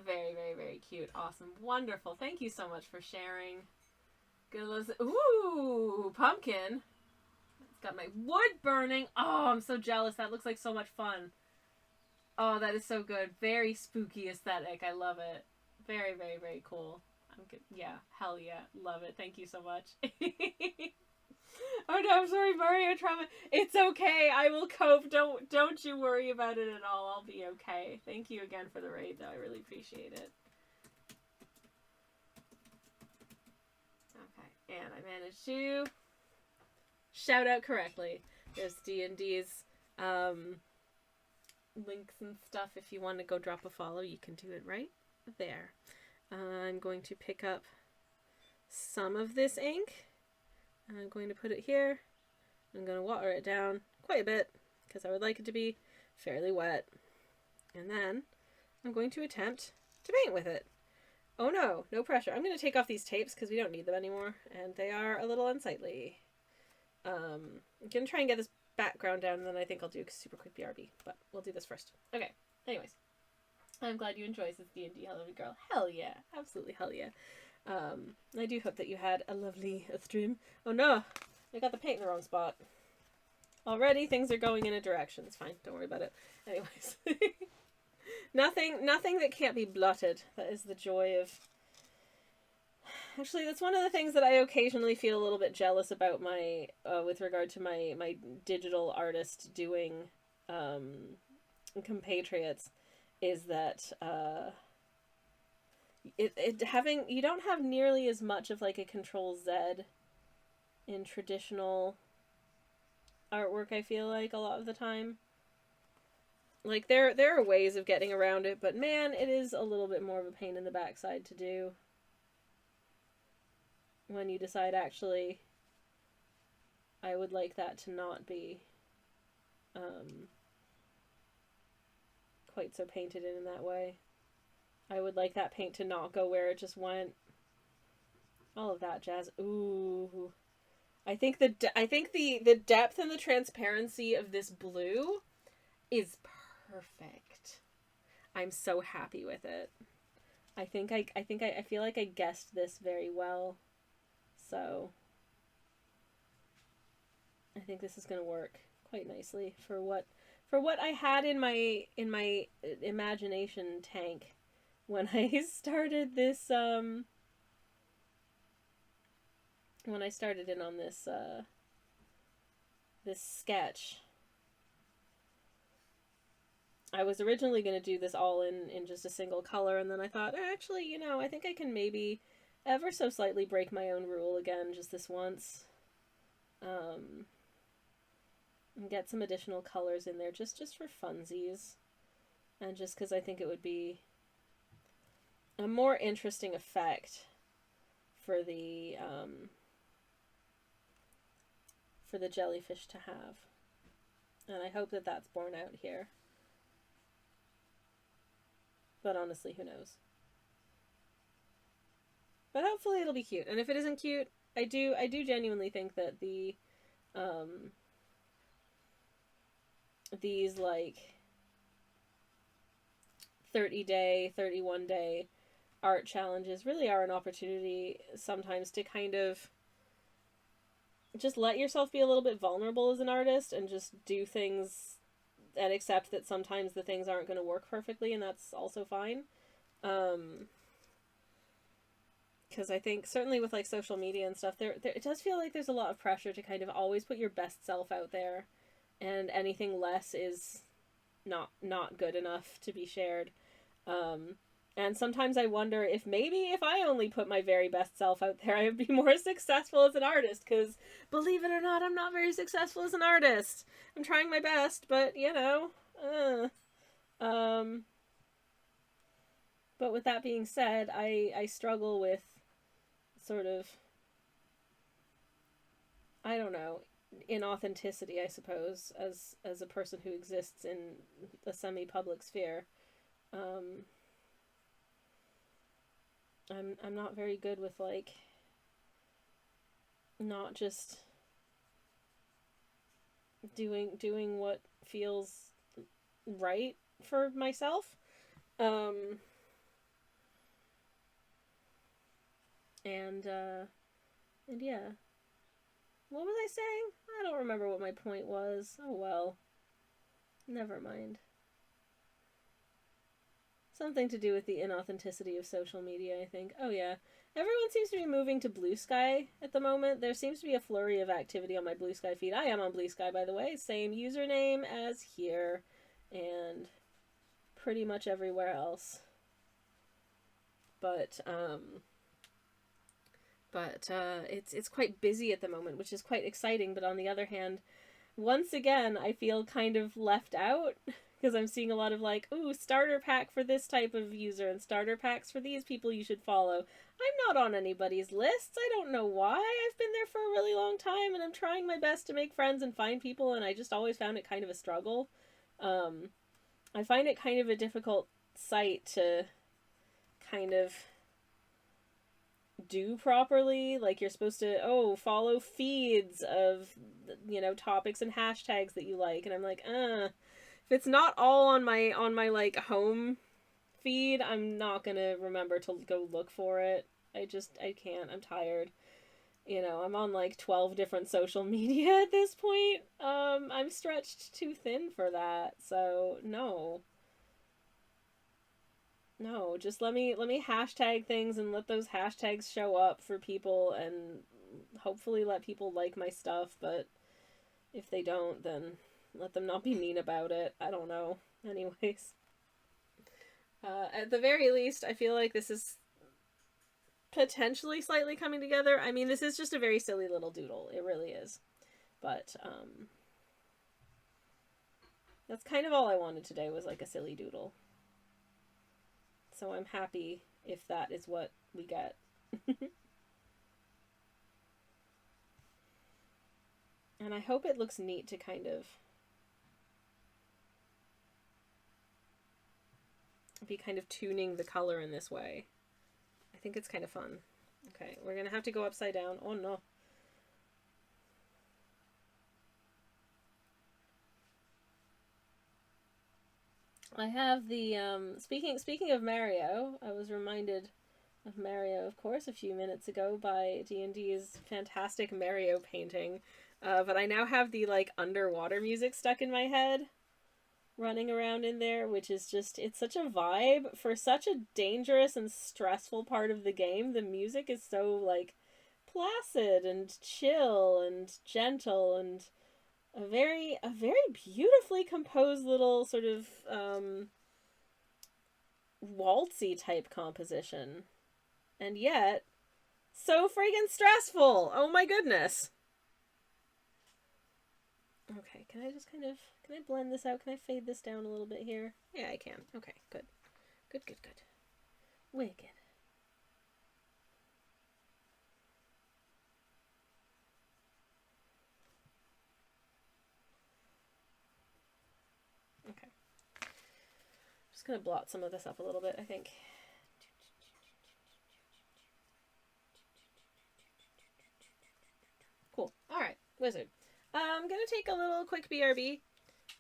Very, very, very cute. Awesome. Wonderful. Thank you so much for sharing. Good. Ooh, pumpkin. It's got my wood burning. Oh, I'm so jealous. That looks like so much fun. Oh, that is so good. Very spooky aesthetic. I love it. Very, very, very cool. I'm good. Yeah, hell yeah. Love it. Thank you so much. Oh no, I'm sorry, Mario trauma. It's okay. I will cope. Don't you worry about it at all. I'll be okay. Thank you again for the raid, though. I really appreciate it. Okay, and I managed to shout out correctly. There's D&D's links and stuff. If you want to go drop a follow, you can do it right there. I'm going to pick up some of this ink. I'm going to put it here. I'm going to water it down quite a bit because I would like it to be fairly wet. And then I'm going to attempt to paint with it. Oh no, no pressure. I'm going to take off these tapes because we don't need them anymore and they are a little unsightly. I'm going to try and get this background down and then I think I'll do a super quick BRB, but we'll do this first. Okay, anyways. I'm glad you enjoyed this D&D Hello Girl. Hell yeah, absolutely hell yeah. I do hope that you had a lovely stream. Oh no, I got the paint in the wrong spot. Already things are going in a direction. It's fine, don't worry about it. Anyways. Nothing that can't be blotted. That is the joy of... Actually, that's one of the things that I occasionally feel a little bit jealous about my, with regard to my digital artist doing, compatriots, is that, you don't have nearly as much of like a Control-Z in traditional artwork, I feel like, a lot of the time. Like, there are ways of getting around it, but man, it is a little bit more of a pain in the backside to do. When you decide, actually, I would like that to not be, quite so painted in that way. I would like that paint to not go where it just went. All of that jazz. Ooh. I think the depth and the transparency of this blue is perfect. I'm so happy with it. I feel like I guessed this very well. So I think this is going to work quite nicely for what I had in my imagination tank when I started this when I started in on this this sketch. I was originally going to do this all in just a single color, and then I thought, actually, you know, I think I can maybe ever so slightly break my own rule again just this once. And get some additional colors in there just for funsies. And just because I think it would be a more interesting effect for the jellyfish to have. And I hope that that's borne out here. But honestly, who knows? But hopefully it'll be cute. And if it isn't cute, I do genuinely think that the these like 30-day, 31-day art challenges really are an opportunity sometimes to kind of just let yourself be a little bit vulnerable as an artist and just do things and accept that sometimes the things aren't going to work perfectly, and that's also fine. Because I think, certainly with like social media and stuff, there it does feel like there's a lot of pressure to kind of always put your best self out there, and anything less is not good enough to be shared. And sometimes I wonder if maybe if I only put my very best self out there, I would be more successful as an artist. Because, believe it or not, I'm not very successful as an artist. I'm trying my best, but, you know. But with that being said, I struggle with sort of, I don't know, inauthenticity, I suppose, as a person who exists in a semi-public sphere. I'm not very good with, like, not just doing what feels right for myself. And yeah. What was I saying? I don't remember what my point was. Oh well. Never mind. Something to do with the inauthenticity of social media, I think. Oh yeah. Everyone seems to be moving to Blue Sky at the moment. There seems to be a flurry of activity on my Blue Sky feed. I am on Blue Sky, by the way. Same username as here. And pretty much everywhere else. But it's quite busy at the moment, which is quite exciting. But on the other hand, once again, I feel kind of left out because I'm seeing a lot of like, ooh, starter pack for this type of user and starter packs for these people you should follow. I'm not on anybody's lists. I don't know why. I've been there for a really long time and I'm trying my best to make friends and find people, and I just always found it kind of a struggle. I find it kind of a difficult site to kind of do properly. Like, you're supposed to follow feeds of, you know, topics and hashtags that you like, and I'm like, if it's not all on my like home feed, I'm not gonna remember to go look for it. I can't. I'm tired. You know, I'm on like 12 different social media at this point. I'm stretched too thin for that. So no, just let me hashtag things and let those hashtags show up for people, and hopefully let people like my stuff. But if they don't, then let them not be mean about it. I don't know. Anyways, at the very least, I feel like this is potentially slightly coming together. I mean, this is just a very silly little doodle. It really is. But that's kind of all I wanted today, was like a silly doodle. So I'm happy if that is what we get. And I hope it looks neat to kind of be kind of tuning the color in this way. I think it's kind of fun. Okay, we're gonna have to go upside down. Oh no. I have the, speaking of Mario, I was reminded of Mario, of course, a few minutes ago by D&D's fantastic Mario painting. But I now have the, like, underwater music stuck in my head, running around in there, which is just, it's such a vibe. For such a dangerous and stressful part of the game, the music is so, like, placid and chill and gentle, and a very beautifully composed little sort of waltzy type composition. And yet, so friggin' stressful! Oh my goodness! Okay, can I just kind of, can I blend this out? Can I fade this down a little bit here? Yeah, I can. Okay, good. Good. Wicked. Okay. Just gonna blot some of this up a little bit, I think. Cool. Alright, wizard. I'm gonna take a little quick BRB.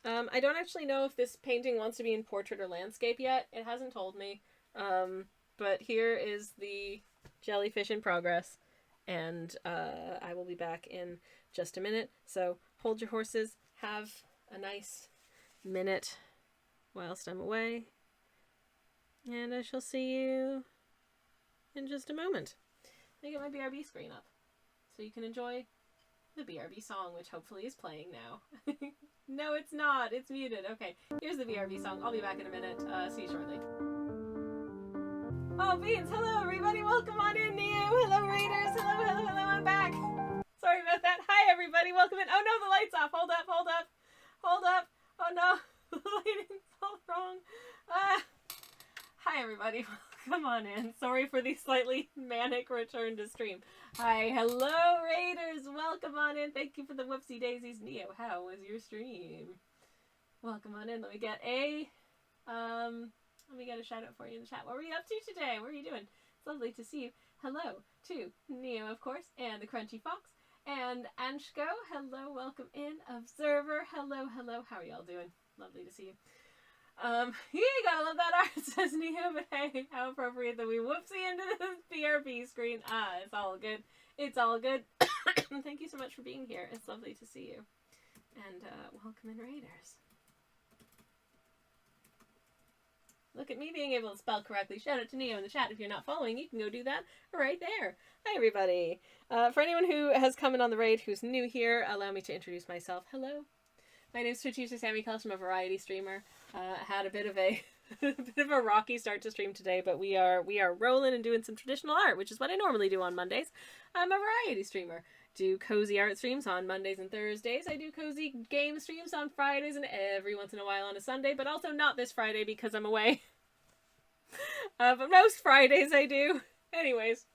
I don't actually know if this painting wants to be in portrait or landscape yet. It hasn't told me. But here is the jellyfish in progress. And I will be back in just a minute. So hold your horses. Have a nice minute whilst I'm away. And I shall see you in just a moment. Let me get my BRB screen up so you can enjoy the BRB song, which hopefully is playing now. No, it's not. It's muted. Okay, here's the BRB song. I'll be back in a minute. See you shortly. Oh, Beans, hello everybody, welcome on in, Neo. Hello Raiders, hello, I'm back. Sorry about that. Hi everybody, welcome in. Oh no, the light's off. Hold up. Oh no, the lighting's all wrong. Hi everybody, come on in. Sorry for the slightly manic return to stream. Hi, hello Raiders, welcome on in. Thank you for the whoopsie daisies. Neo, how was your stream? Welcome on in. Let me get a shout out for you in the chat. What were you up to today? What are you doing? It's lovely to see you. Hello to Neo, of course, and the Crunchy Fox, and Anshko. Hello, welcome in. Observer, hello. How are y'all doing? Lovely to see you. You gotta love that art, says Neo, but hey, how appropriate that we whoopsie into this BRB screen. It's all good. It's all good. Thank you so much for being here. It's lovely to see you. And, welcome in, Raiders. Look at me being able to spell correctly. Shout out to Neo in the chat. If you're not following, you can go do that right there. Hi, everybody. For anyone who has come in on the raid who's new here, allow me to introduce myself. Hello. My name is Producer Sammy Kells. I'm a variety streamer. Had a bit of a rocky start to stream today, but we are rolling and doing some traditional art, which is what I normally do on Mondays. I'm a variety streamer. Do cozy art streams on Mondays and Thursdays. I do cozy game streams on Fridays and every once in a while on a Sunday, but also not this Friday because I'm away. But most Fridays I do. Anyways.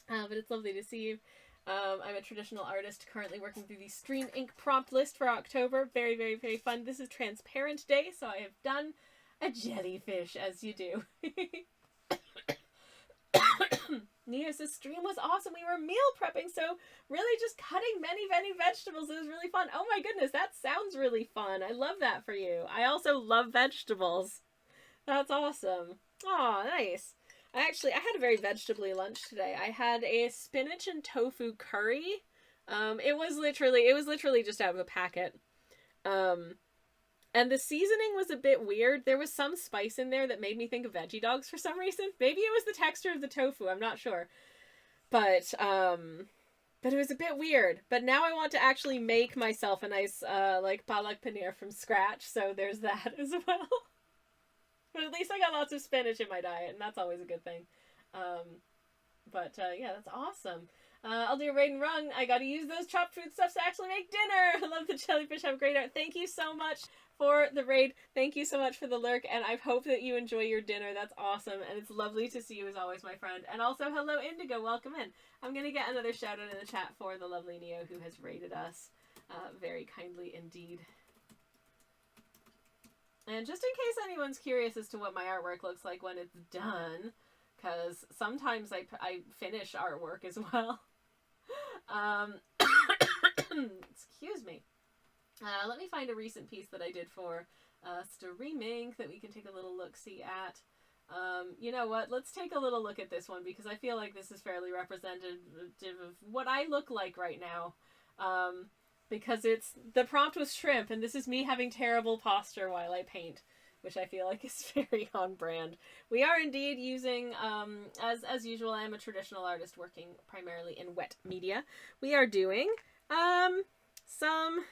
But it's lovely to see you. I'm a traditional artist currently working through the Stream Ink prompt list for October. Very, very, very fun. This is Transparent Day, so I have done a jellyfish, as you do. Neo says, stream was awesome. We were meal prepping, so really just cutting many vegetables. It was really fun. Oh my goodness, that sounds really fun. I love that for you. I also love vegetables. That's awesome. Aw, nice. I had a very vegetable-y lunch today. I had a spinach and tofu curry. It was literally just out of a packet. And the seasoning was a bit weird. There was some spice in there that made me think of veggie dogs for some reason. Maybe it was the texture of the tofu, I'm not sure. But it was a bit weird. But now I want to actually make myself a nice, like, palak paneer from scratch, so there's that as well. But at least I got lots of spinach in my diet, and that's always a good thing. Yeah, that's awesome. I'll do a raid and run. I gotta use those chopped foodstuffs to actually make dinner. I love the jellyfish. Have great art. Thank you so much for the raid. Thank you so much for the lurk, and I hope that you enjoy your dinner. That's awesome, and it's lovely to see you as always, my friend. And also, hello, Indigo. Welcome in. I'm gonna get another shout out in the chat for the lovely Neo who has raided us very kindly indeed. And just in case anyone's curious as to what my artwork looks like when it's done, because sometimes I finish artwork as well. Excuse me. Let me find a recent piece that I did for streaming that we can take a little look-see at. You know what? Let's take a little look at this one because I feel like this is fairly representative of what I look like right now. Because the prompt was shrimp, and this is me having terrible posture while I paint, which I feel like is very on brand. We are indeed using, as usual, I am a traditional artist working primarily in wet media. We are doing some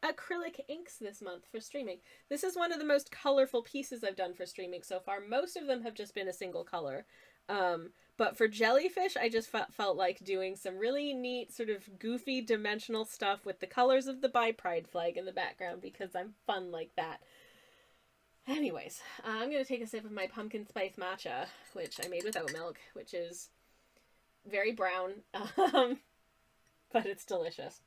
acrylic inks this month for streaming. This is one of the most colorful pieces I've done for streaming so far. Most of them have just been a single color. But for jellyfish, I just felt like doing some really neat, sort of goofy, dimensional stuff with the colors of the bi-pride flag in the background because I'm fun like that. Anyways, I'm going to take a sip of my pumpkin spice matcha, which I made with oat milk, which is very brown, but it's delicious.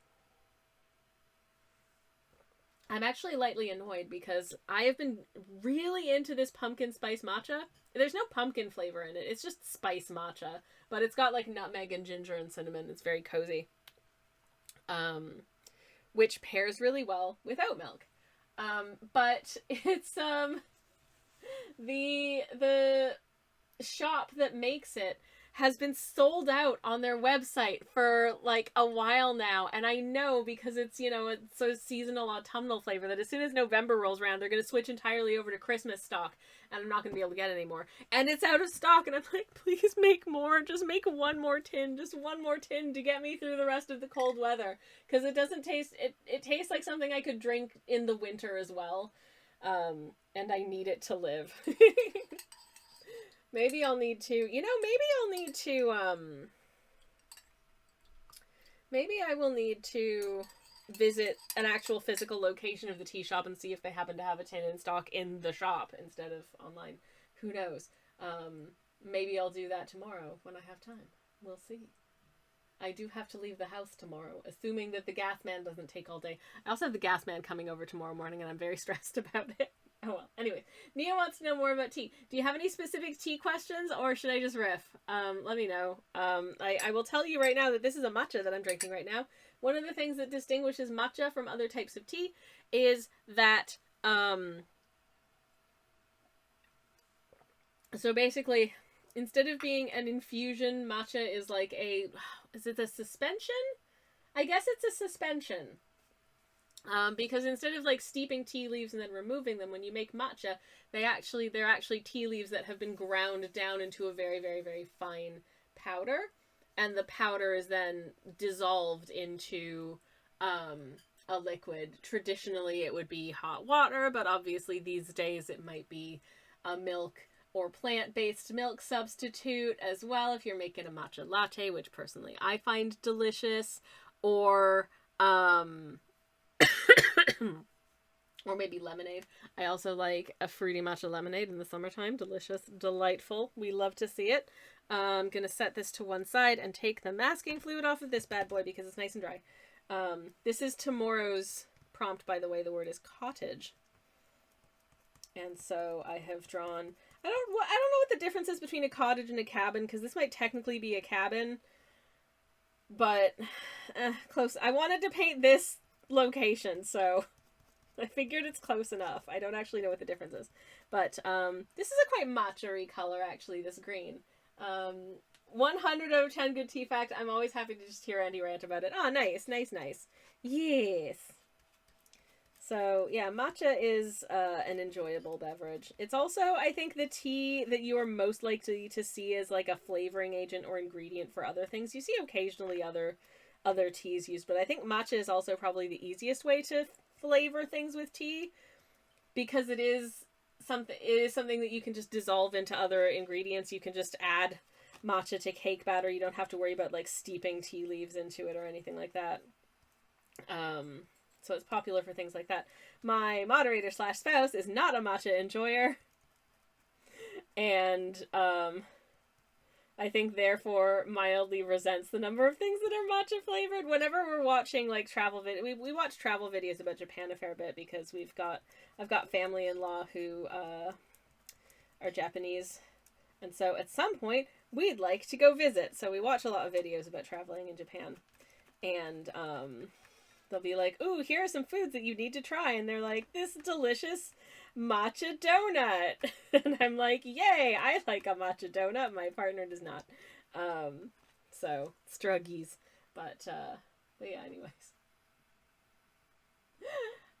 I'm actually lightly annoyed because I have been really into this pumpkin spice matcha. There's no pumpkin flavor in it. It's just spice matcha. But it's got like nutmeg and ginger and cinnamon. It's very cozy. Which pairs really well with oat milk. But it's the shop that makes it has been sold out on their website for like a while now, and I know because it's, you know, it's a seasonal autumnal flavor that as soon as November rolls around they're going to switch entirely over to Christmas stock, and I'm not going to be able to get it anymore, and it's out of stock, and I'm like, please make more, just make one more tin to get me through the rest of the cold weather, because it doesn't taste, it tastes like something I could drink in the winter as well, and I need it to live. Maybe I'll need to, maybe I will need to visit an actual physical location of the tea shop and see if they happen to have a tin in stock in the shop instead of online. Who knows? Maybe I'll do that tomorrow when I have time. We'll see. I do have to leave the house tomorrow, assuming that the gas man doesn't take all day. I also have the gas man coming over tomorrow morning, and I'm very stressed about it. Oh well. Anyway, Nia wants to know more about tea. Do you have any specific tea questions, or should I just riff? Let me know. I will tell you right now that this is a matcha that I'm drinking right now. One of the things that distinguishes matcha from other types of tea is that, so basically, instead of being an infusion, matcha is like is it a suspension? I guess it's a suspension. Because instead of like steeping tea leaves and then removing them, when you make matcha, they're actually tea leaves that have been ground down into a very, very, very fine powder. And the powder is then dissolved into a liquid. Traditionally, it would be hot water, but obviously these days it might be a milk or plant-based milk substitute as well if you're making a matcha latte, which personally I find delicious, or or maybe lemonade. I also like a fruity matcha lemonade in the summertime. Delicious, delightful. We love to see it. I'm going to set this to one side and take the masking fluid off of this bad boy because it's nice and dry. This is tomorrow's prompt, by the way. The word is cottage. And so I have drawn... I don't know what the difference is between a cottage and a cabin, because this might technically be a cabin. But, close. I wanted to paint this location, so I figured it's close enough. I don't actually know what the difference is. But, this is a quite matcha-y color, actually, this green. 100 out of 10 good tea fact. I'm always happy to just hear Andy rant about it. Oh, nice, nice, nice. Yes. So, yeah, matcha is an enjoyable beverage. It's also, I think, the tea that you are most likely to see as like a flavoring agent or ingredient for other things. You see occasionally other teas used, but I think matcha is also probably the easiest way to flavor things with tea, because it is something that you can just dissolve into other ingredients. You can just add matcha to cake batter. You don't have to worry about like steeping tea leaves into it or anything like that. So it's popular for things like that. My moderator / spouse is not a matcha enjoyer. And, I think therefore mildly resents the number of things that are matcha flavored. Whenever we're watching like travel we watch travel videos about Japan a fair bit because I've got family-in-law who, are Japanese. And so at some point we'd like to go visit. So we watch a lot of videos about traveling in Japan. And, they'll be like, ooh, here are some foods that you need to try. And they're like, this delicious matcha donut. And I'm like, yay, I like a matcha donut. My partner does not. So, struggies. But yeah, anyways.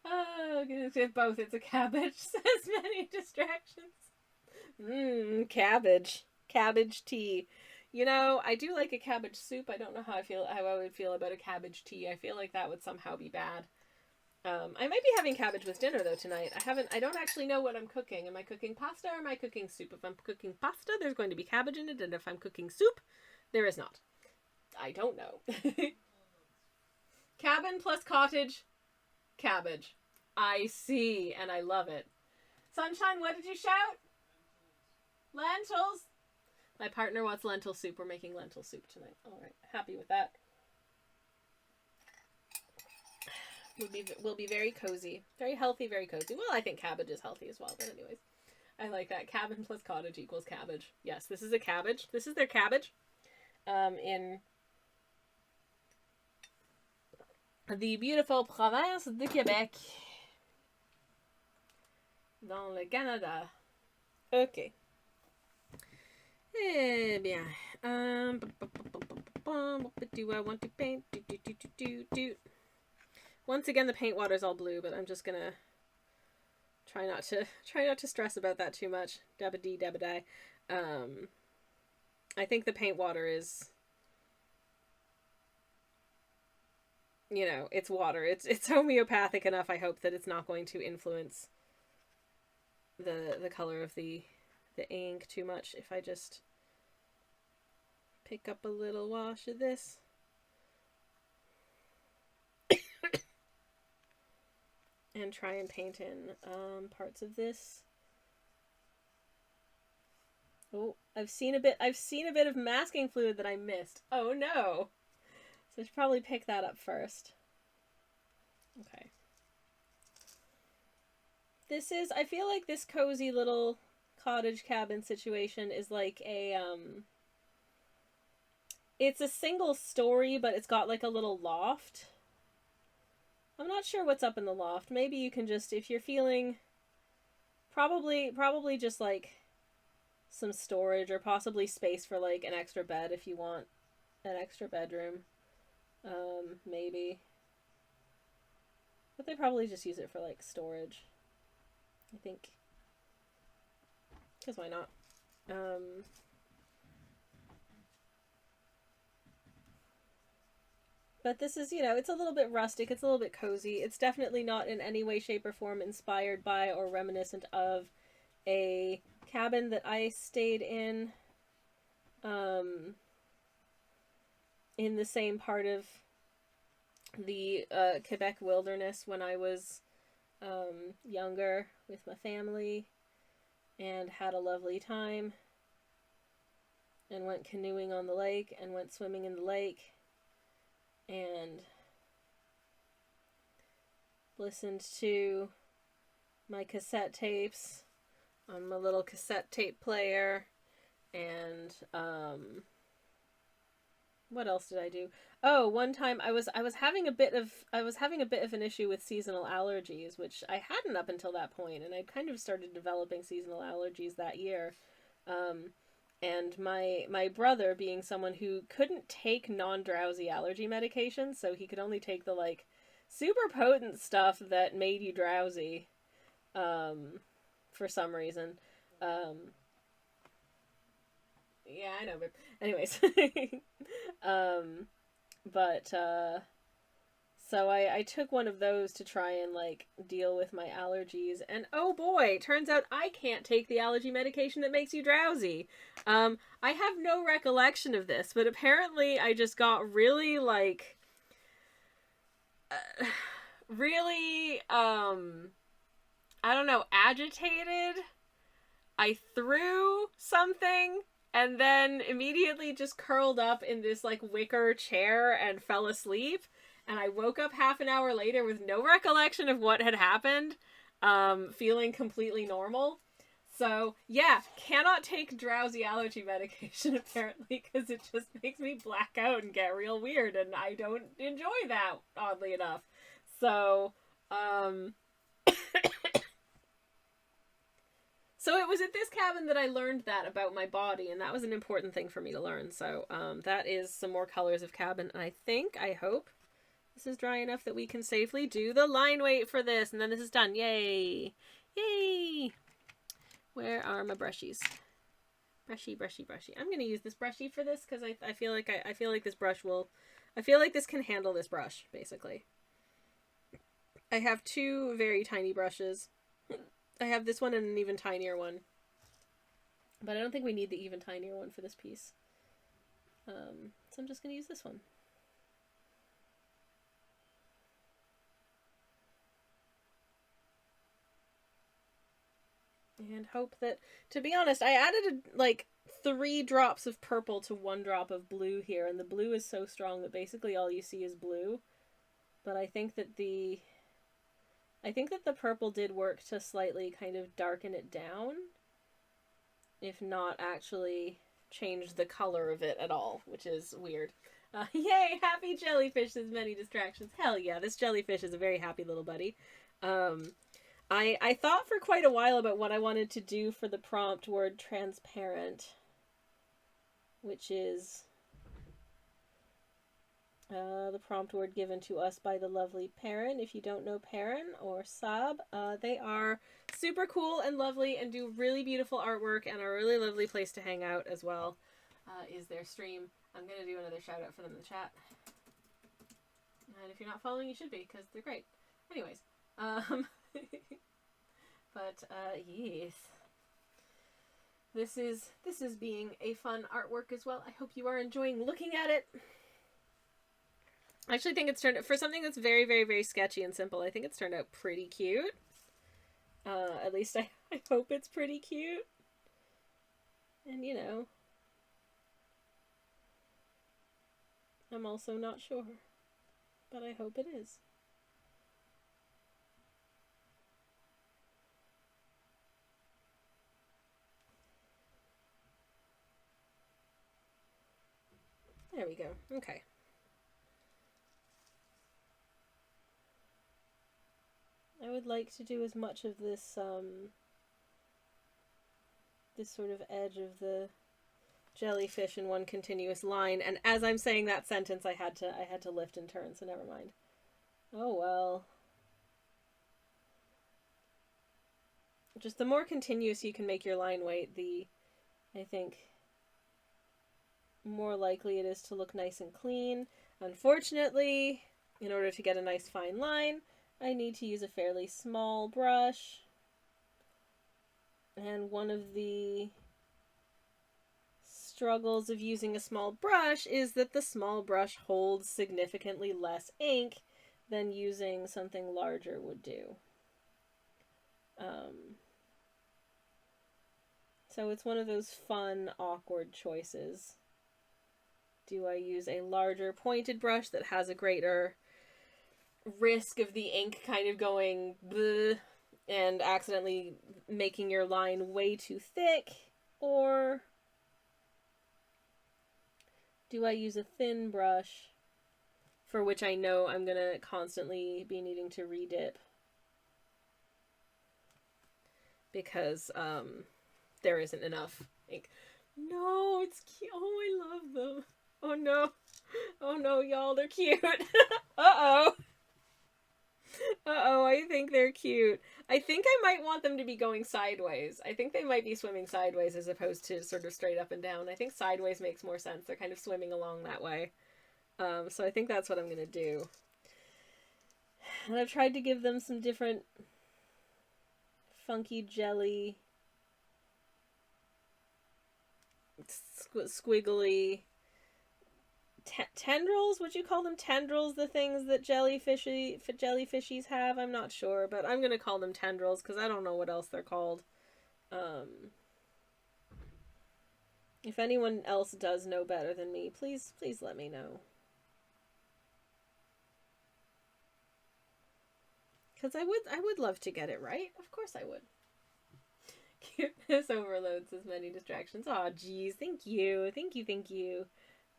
Oh, goodness, both. It's a cabbage. Says many distractions. Cabbage. Cabbage tea. You know, I do like a cabbage soup. I don't know how I would feel about a cabbage tea. I feel like that would somehow be bad. I might be having cabbage with dinner though tonight. I don't actually know what I'm cooking. Am I cooking pasta or am I cooking soup? If I'm cooking pasta, there's going to be cabbage in it, and if I'm cooking soup, there is not. I don't know. Cabin plus cottage, cabbage. I see, and I love it. Sunshine, what did you shout? Lentils. My partner wants lentil soup. We're making lentil soup tonight. All right, happy with that. Will be very cozy, very healthy, very cozy. Well, I think cabbage is healthy as well. But anyways, I like that. Cabin plus cottage equals cabbage. Yes, this is a cabbage. This is their cabbage. In the beautiful province de Québec, dans le Canada. Okay. Eh bien. What do I want to paint? Once again, the paint water's all blue, but I'm just gonna try not to stress about that too much. Dabba dee, dabba die. I think the paint water is, you know, it's water. It's homeopathic enough. I hope that it's not going to influence the color of the the ink too much if I just pick up a little wash of this. And try and paint in parts of this. Oh, I've seen a bit of masking fluid that I missed. Oh no! So I should probably pick that up first. Okay. This is, I feel like this cozy little cottage cabin situation is like a, it's a single story, but it's got like a little loft. I'm not sure what's up in the loft. Maybe you can just, if you're feeling, probably just like some storage or possibly space for like an extra bed if you want an extra bedroom. Maybe. But they probably just use it for like storage, I think. Because why not? But this is, you know, it's a little bit rustic, it's a little bit cozy. It's definitely not in any way, shape, or form inspired by or reminiscent of a cabin that I stayed in the same part of the Quebec wilderness when I was younger with my family and had a lovely time and went canoeing on the lake and went swimming in the lake and listened to my cassette tapes on my little cassette tape player, and what else did I do? Oh, one time I was having a bit of an issue with seasonal allergies, which I hadn't up until that point, and I kind of started developing seasonal allergies that year. And my brother, being someone who couldn't take non-drowsy allergy medications, so he could only take the like super potent stuff that made you drowsy, for some reason. Yeah, I know, but anyways. So I took one of those to try and like deal with my allergies, and oh boy, turns out I can't take the allergy medication that makes you drowsy. I have no recollection of this, but apparently I just got really like really I don't know, agitated. I threw something and then immediately just curled up in this like wicker chair and fell asleep. And I woke up half an hour later with no recollection of what had happened, feeling completely normal. So, yeah, cannot take drowsy allergy medication, apparently, because it just makes me black out and get real weird, and I don't enjoy that, oddly enough. So, so it was at this cabin that I learned that about my body, and that was an important thing for me to learn. So, that is some more colors of cabin, and I hope, this is dry enough that we can safely do the line weight for this, and then this is done. Yay! Yay! Where are my brushies? Brushy, brushy, brushy. I'm gonna use this brushy for this because I feel like I feel like this brush will, I feel like this can handle this brush, basically. I have two very tiny brushes. I have this one and an even tinier one. But I don't think we need the even tinier one for this piece. So I'm just gonna use this one. And hope that, to be honest, I added like 3 drops of purple to 1 drop of blue here, and the blue is so strong that basically all you see is blue. But I think that the purple did work to slightly kind of darken it down, if not actually change the color of it at all, which is weird. Yay, happy jellyfish, there's many distractions. Hell yeah, this jellyfish is a very happy little buddy. I thought for quite a while about what I wanted to do for the prompt word transparent, which is the prompt word given to us by the lovely Perrin. If you don't know Perrin or Sab, they are super cool and lovely and do really beautiful artwork and are a really lovely place to hang out as well, is their stream. I'm going to do another shout out for them in the chat. And if you're not following, you should be, because they're great. Anyways, but, yes. this is being a fun artwork as well. I hope you are enjoying looking at it. I actually think it's turned out, for something that's very, very, very sketchy and simple, I think it's turned out pretty cute. At least I hope it's pretty cute. And, you know, I'm also not sure, but I hope it is. There we go. Okay. I would like to do as much of this, this sort of edge of the jellyfish in one continuous line, and as I'm saying that sentence, I had to lift and turn, so never mind. Oh well. Just the more continuous you can make your line weight, I think, more likely it is to look nice and clean. Unfortunately, in order to get a nice fine line, I need to use a fairly small brush. And one of the struggles of using a small brush is that the small brush holds significantly less ink than using something larger would do. So it's one of those fun, awkward choices. Do I use a larger pointed brush that has a greater risk of the ink kind of going bleh and accidentally making your line way too thick? Or do I use a thin brush for which I know I'm going to constantly be needing to redip? Because there isn't enough ink. No, it's cute. Oh, I love them. Oh no. Oh no, y'all, they're cute. Uh-oh. Uh-oh, I think they're cute. I think I might want them to be going sideways. I think they might be swimming sideways as opposed to sort of straight up and down. I think sideways makes more sense. They're kind of swimming along that way. So I think that's what I'm going to do. And I've tried to give them some different funky jelly, squiggly tendrils. Would you call them tendrils, the things that jellyfishies have? I'm not sure, but I'm gonna call them tendrils because I don't know what else they're called. If anyone else does know better than me, please let me know, because I would love to get it right. Of course I would. Cuteness overloads as many distractions. Aw, geez, thank you.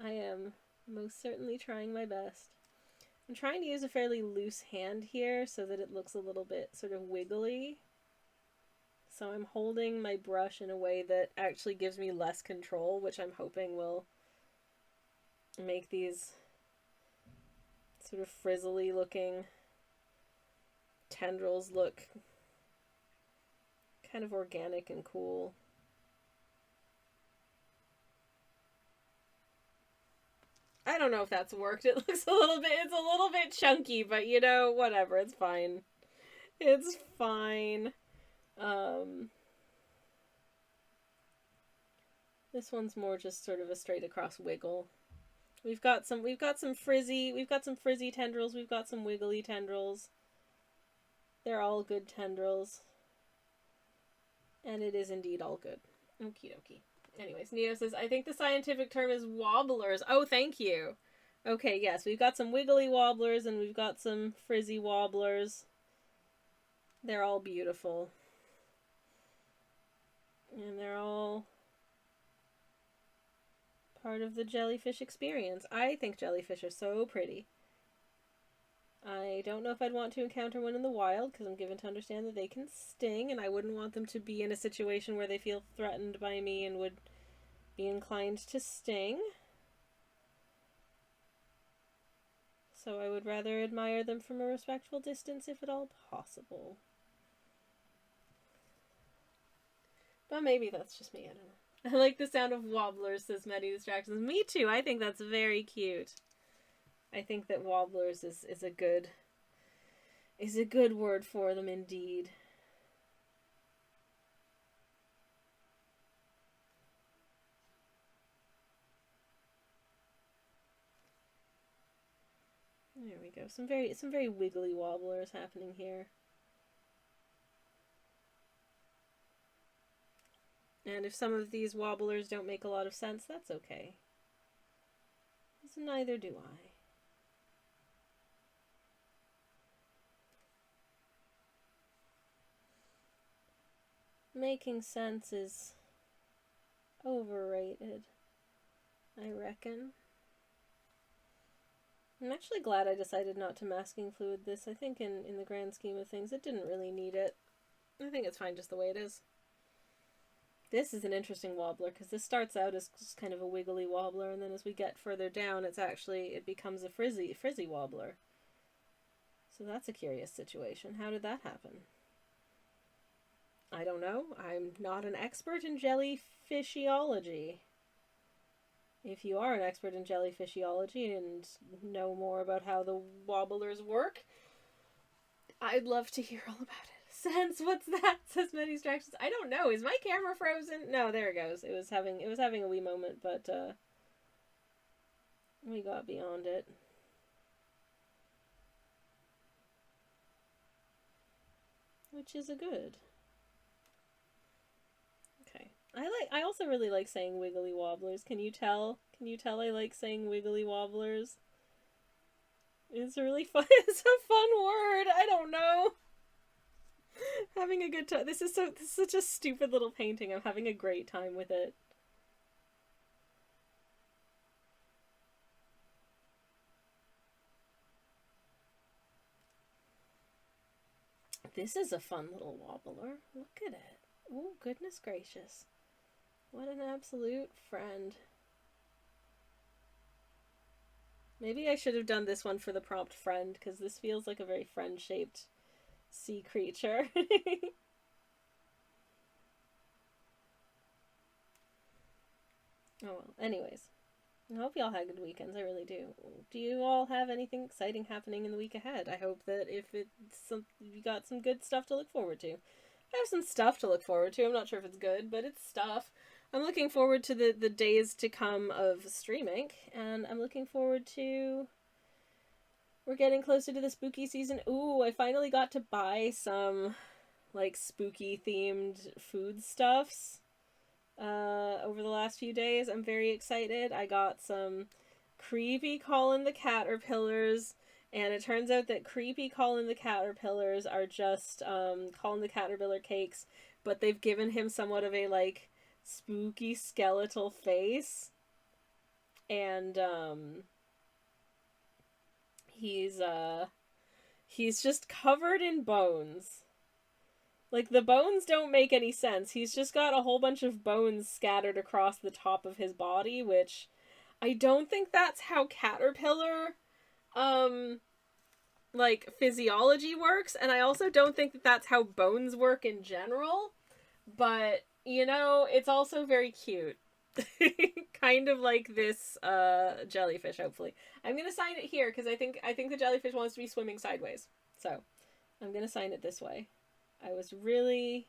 I am most certainly trying my best. I'm trying to use a fairly loose hand here so that it looks a little bit sort of wiggly. So I'm holding my brush in a way that actually gives me less control, which I'm hoping will make these sort of frizzly looking tendrils look kind of organic and cool. I don't know if that's worked. It looks it's a little bit chunky, but you know, whatever, it's fine. It's fine. This one's more just sort of a straight across wiggle. We've got some frizzy tendrils, we've got some wiggly tendrils. They're all good tendrils. And it is indeed all good. Okie dokie. Anyways, Neo says, I think the scientific term is wobblers. Oh, thank you. Okay, yes, we've got some wiggly wobblers and we've got some frizzy wobblers. They're all beautiful. And they're all part of the jellyfish experience. I think jellyfish are so pretty. I don't know if I'd want to encounter one in the wild, because I'm given to understand that they can sting, and I wouldn't want them to be in a situation where they feel threatened by me and would be inclined to sting. So I would rather admire them from a respectful distance if at all possible. But maybe that's just me, I don't know. I like the sound of wobblers, says Many Distractions. Me too, I think that's very cute. I think that wobblers is a good word for them indeed. There we go. Some very wiggly wobblers happening here. And if some of these wobblers don't make a lot of sense, that's okay. So neither do I. Making sense is overrated, I reckon. I'm actually glad I decided not to masking fluid this. I think in the grand scheme of things, it didn't really need it. I think it's fine just the way it is. This is an interesting wobbler, because this starts out as just kind of a wiggly wobbler, and then as we get further down, it becomes a frizzy wobbler. So that's a curious situation. How did that happen? I don't know. I'm not an expert in jellyfishiology. If you are an expert in jellyfishiology and know more about how the wobblers work, I'd love to hear all about it. Sense, what's that? Says many distractions. I don't know. Is my camera frozen? No, there it goes. It was having a wee moment, but we got beyond it. Which is a good. Okay. I also really like saying wiggly wobblers. Can you tell? Can you tell I like saying wiggly wobblers? It's really fun. It's a fun word. I don't know. Having a good time. This is such a stupid little painting. I'm having a great time with it. This is a fun little wobbler. Look at it. Oh, goodness gracious. What an absolute friend. Maybe I should have done this one for the prompt friend, because this feels like a very friend-shaped sea creature. Oh well, anyways. I hope y'all had good weekends, I really do. Do you all have anything exciting happening in the week ahead? I hope that if you got some good stuff to look forward to. I have some stuff to look forward to. I'm not sure if it's good, but it's stuff. I'm looking forward to the days to come of streaming, and I'm looking forward to... We're getting closer to the spooky season. Ooh, I finally got to buy some, like, spooky-themed foodstuffs over the last few days. I'm very excited. I got some creepy Colin the Caterpillars, and it turns out that creepy Colin the Caterpillars are just Colin the Caterpillar cakes, but they've given him somewhat of a, like, spooky skeletal face. And, he's just covered in bones. Like, the bones don't make any sense. He's just got a whole bunch of bones scattered across the top of his body, which I don't think that's how caterpillar, like, physiology works, and I also don't think that that's how bones work in general, but, you know, it's also very cute. Kind of like this jellyfish, hopefully. I'm gonna sign it here because I think the jellyfish wants to be swimming sideways. So I'm gonna sign it this way. I was really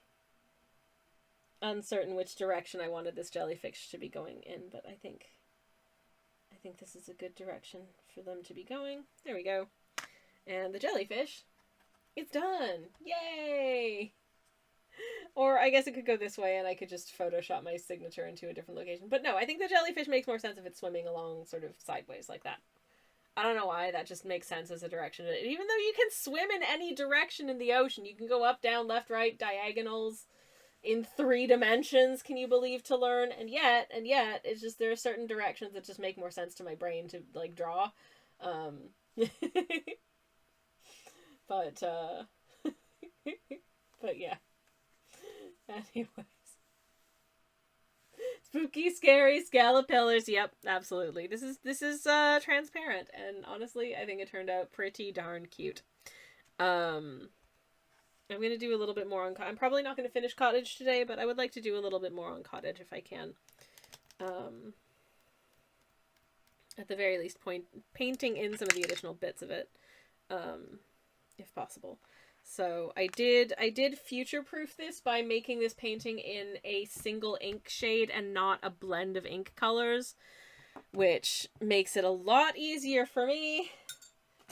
uncertain which direction I wanted this jellyfish to be going in, but I think this is a good direction for them to be going. There we go. And the jellyfish, it's done! Yay! Or I guess it could go this way and I could just Photoshop my signature into a different location. But no, I think the jellyfish makes more sense if it's swimming along sort of sideways like that. I don't know why, that just makes sense as a direction. Even though you can swim in any direction in the ocean, you can go up, down, left, right, diagonals in 3 dimensions, can you believe, to learn? And yet, it's just there are certain directions that just make more sense to my brain to, like, draw. But yeah. Anyways. Spooky, scary, scalopillars. Yep, absolutely. This is transparent, and honestly, I think it turned out pretty darn cute. I'm gonna do a little bit more on... I'm probably not gonna finish Cottage today, but I would like to do a little bit more on Cottage if I can. At the very least, painting in some of the additional bits of it, if possible. So I did future-proof this by making this painting in a single ink shade and not a blend of ink colors, which makes it a lot easier for me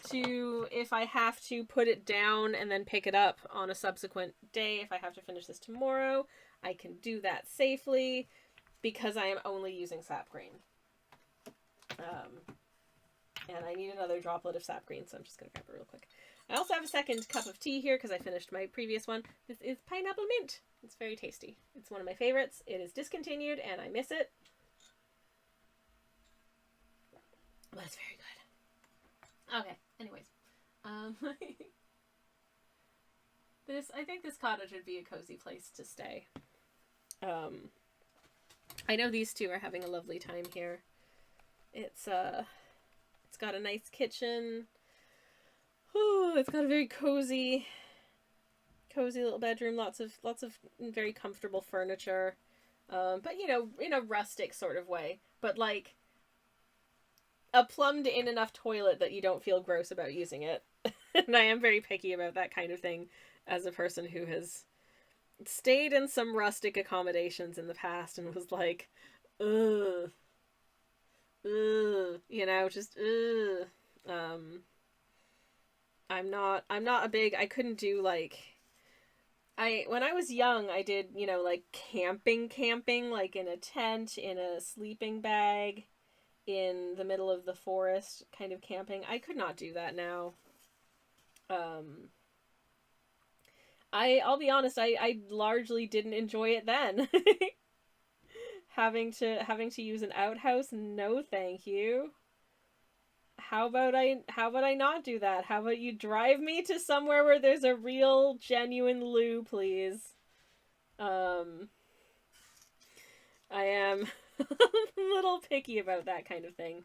to, if I have to put it down and then pick it up on a subsequent day, if I have to finish this tomorrow, I can do that safely because I am only using sap green. And I need another droplet of sap green, so I'm just going to grab it real quick. I also have a second cup of tea here because I finished my previous one. This is pineapple mint. It's very tasty. It's one of my favorites. It is discontinued and I miss it. But it's very good. Okay, anyways. I think this cottage would be a cozy place to stay. I know these two are having a lovely time here. It's got a nice kitchen. Ooh, it's got a very cozy little bedroom. Lots of very comfortable furniture. But you know, in a rustic sort of way. But like a plumbed in enough toilet that you don't feel gross about using it. And I am very picky about that kind of thing as a person who has stayed in some rustic accommodations in the past and was like, ugh, you know, just I'm not a big, I couldn't do like, when I was young, I did, you know, like camping, like in a tent, in a sleeping bag, in the middle of the forest kind of camping. I could not do that now. I'll be honest, I largely didn't enjoy it then. having to use an outhouse, no thank you. How about I not do that? How about you drive me to somewhere where there's a real genuine loo, please? I am a little picky about that kind of thing.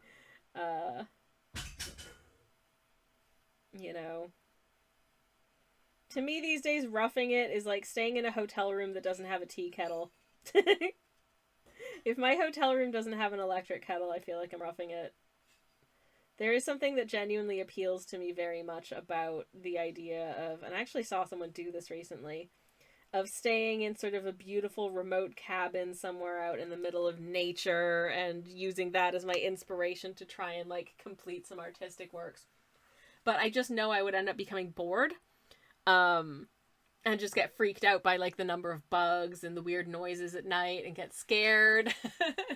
You know, to me these days, roughing it is like staying in a hotel room that doesn't have a tea kettle. If my hotel room doesn't have an electric kettle, I feel like I'm roughing it. There is something that genuinely appeals to me very much about the idea of, and I actually saw someone do this recently, of staying in sort of a beautiful remote cabin somewhere out in the middle of nature and using that as my inspiration to try and like complete some artistic works. But I just know I would end up becoming bored. And just get freaked out by like the number of bugs and the weird noises at night and get scared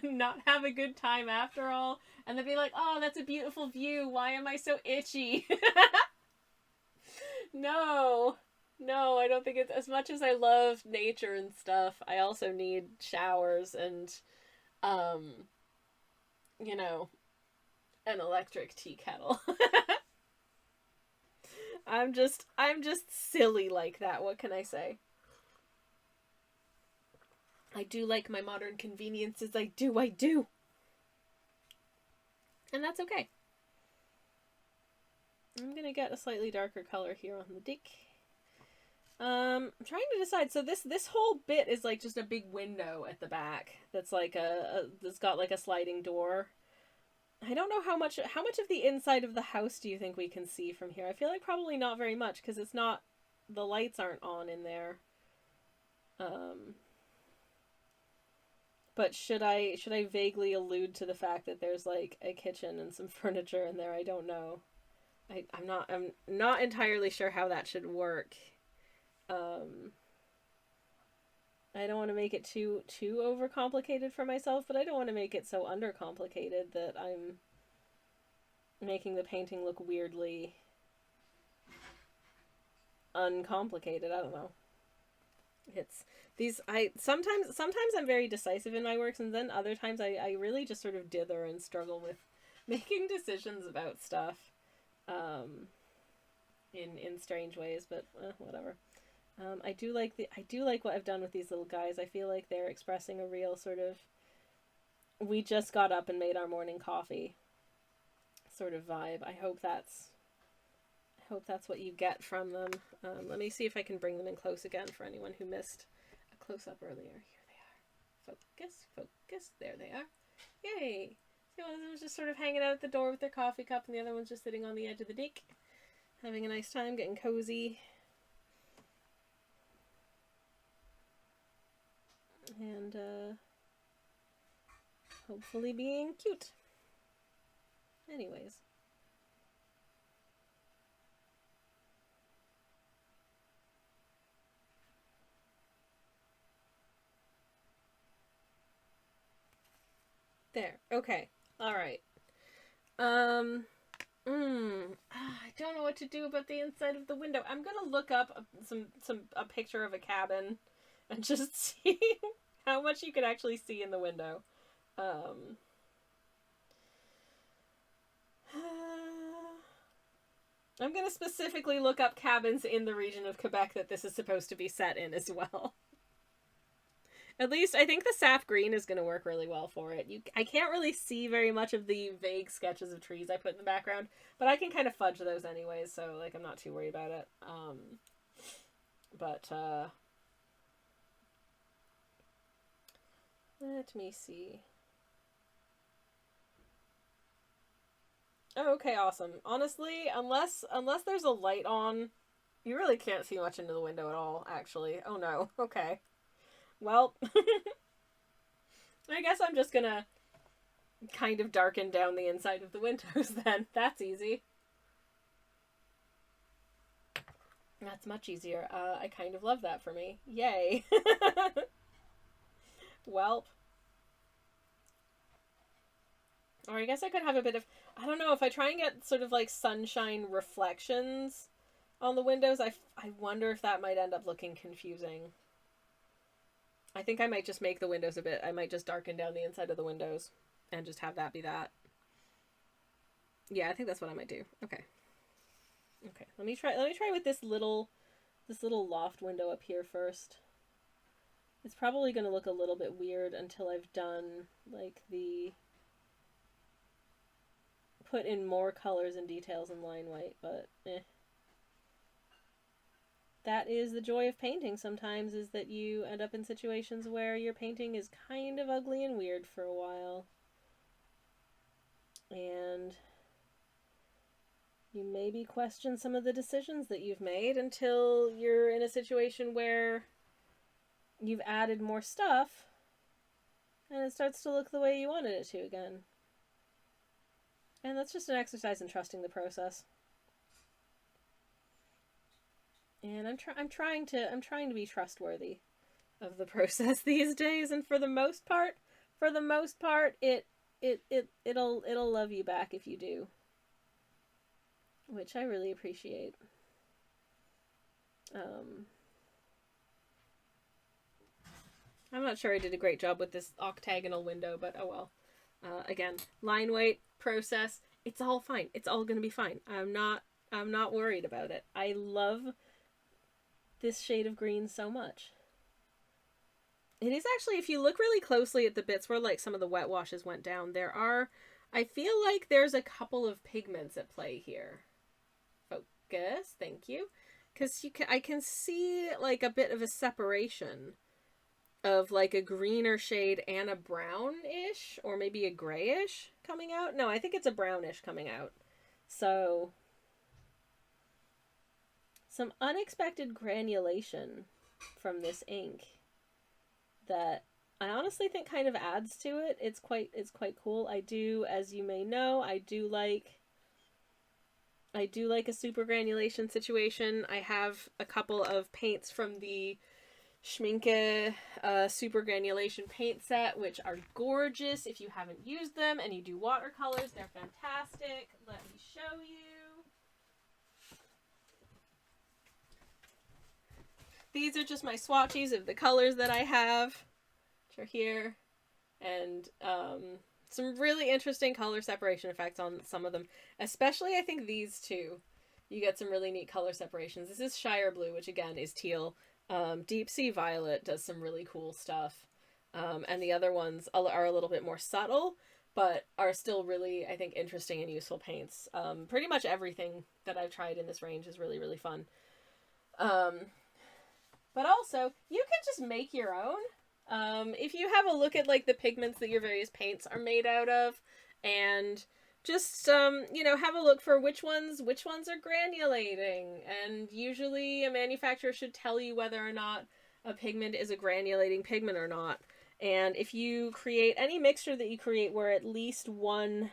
and not have a good time after all. And then be like, oh, that's a beautiful view. Why am I so itchy? No, I don't think it's, as much as I love nature and stuff, I also need showers and, you know, an electric tea kettle. I'm just silly like that. What can I say? I do like my modern conveniences. I do. And that's okay. I'm gonna get a slightly darker color here on the dick. I'm trying to decide. So this whole bit is like just a big window at the back. That's like that's got like a sliding door. I don't know how much of the inside of the house do you think we can see from here? I feel like probably not very much because it's not, the lights aren't on in there. But should I vaguely allude to the fact that there's like a kitchen and some furniture in there? I don't know. I'm not entirely sure how that should work. I don't want to make it too overcomplicated for myself, but I don't want to make it so undercomplicated that I'm making the painting look weirdly uncomplicated. I don't know. It's these, sometimes I'm very decisive in my works, and then other times I really just sort of dither and struggle with making decisions about stuff in strange ways, but whatever. I do like what I've done with these little guys. I feel like they're expressing a real sort of, we just got up and made our morning coffee sort of vibe. I hope that's what you get from them. Let me see if I can bring them in close again for anyone who missed a close-up earlier. Here they are. Focus. There they are. Yay! So one of them was just sort of hanging out at the door with their coffee cup, and the other one's just sitting on the edge of the deck, having a nice time, getting cozy. And hopefully being cute. Anyways. There. Okay. All right. I don't know what to do about the inside of the window. I'm gonna look up a picture of a cabin and just see how much you could actually see in the window. I'm gonna specifically look up cabins in the region of Quebec that this is supposed to be set in as well. At least I think the sap green is going to work really well for it. I can't really see very much of the vague sketches of trees I put in the background, but I can kind of fudge those anyways, so like I'm not too worried about it. Let me see. Oh, okay, awesome. Honestly, unless there's a light on, you really can't see much into the window at all, actually. Oh no. Okay. Well, I guess I'm just gonna kind of darken down the inside of the windows then. That's easy. That's much easier. I kind of love that for me. Yay. Welp. Or I guess I could have a bit of, I don't know, if I try and get sort of like sunshine reflections on the windows, I wonder if that might end up looking confusing. I think I might just make the windows a bit, I might just darken down the inside of the windows and just have that be that. Yeah, I think that's what I might do. Okay. Okay, let me try with this little loft window up here first. It's probably going to look a little bit weird until I've done like put in more colors and details in line white, but eh. That is the joy of painting sometimes, is that you end up in situations where your painting is kind of ugly and weird for a while. And you maybe question some of the decisions that you've made until you're in a situation where you've added more stuff and it starts to look the way you wanted it to again. And that's just an exercise in trusting the process. And I'm trying to be trustworthy of the process these days, and for the most part, it'll love you back if you do, which I really appreciate. I'm not sure I did a great job with this octagonal window, but oh well. Again, line weight process. It's all fine. It's all gonna be fine. I'm not worried about it. I love this shade of green so much. It is actually, if you look really closely at the bits where like some of the wet washes went down, I feel like there's a couple of pigments at play here. Focus, thank you. Because I can see like a bit of a separation of like a greener shade and a brownish, or maybe a grayish coming out. No, I think it's a brownish coming out. So some unexpected granulation from this ink that I honestly think kind of adds to it. It's quite cool. I do, as you may know, I do like a super granulation situation. I have a couple of paints from the Schminke super granulation paint set, which are gorgeous. If you haven't used them and you do watercolors, they're fantastic. Let me show you. These are just my swatches of the colors that I have, which are here, and some really interesting color separation effects on some of them. Especially, I think these two, you get some really neat color separations. This is Shire Blue, which again is teal. Deep Sea Violet does some really cool stuff, and the other ones are a little bit more subtle, but are still really, I think, interesting and useful paints. Pretty much everything that I've tried in this range is really, really fun. But also, you can just make your own. If you have a look at like the pigments that your various paints are made out of, and just have a look for which ones are granulating. And usually a manufacturer should tell you whether or not a pigment is a granulating pigment or not. And if you create any mixture that you create where at least one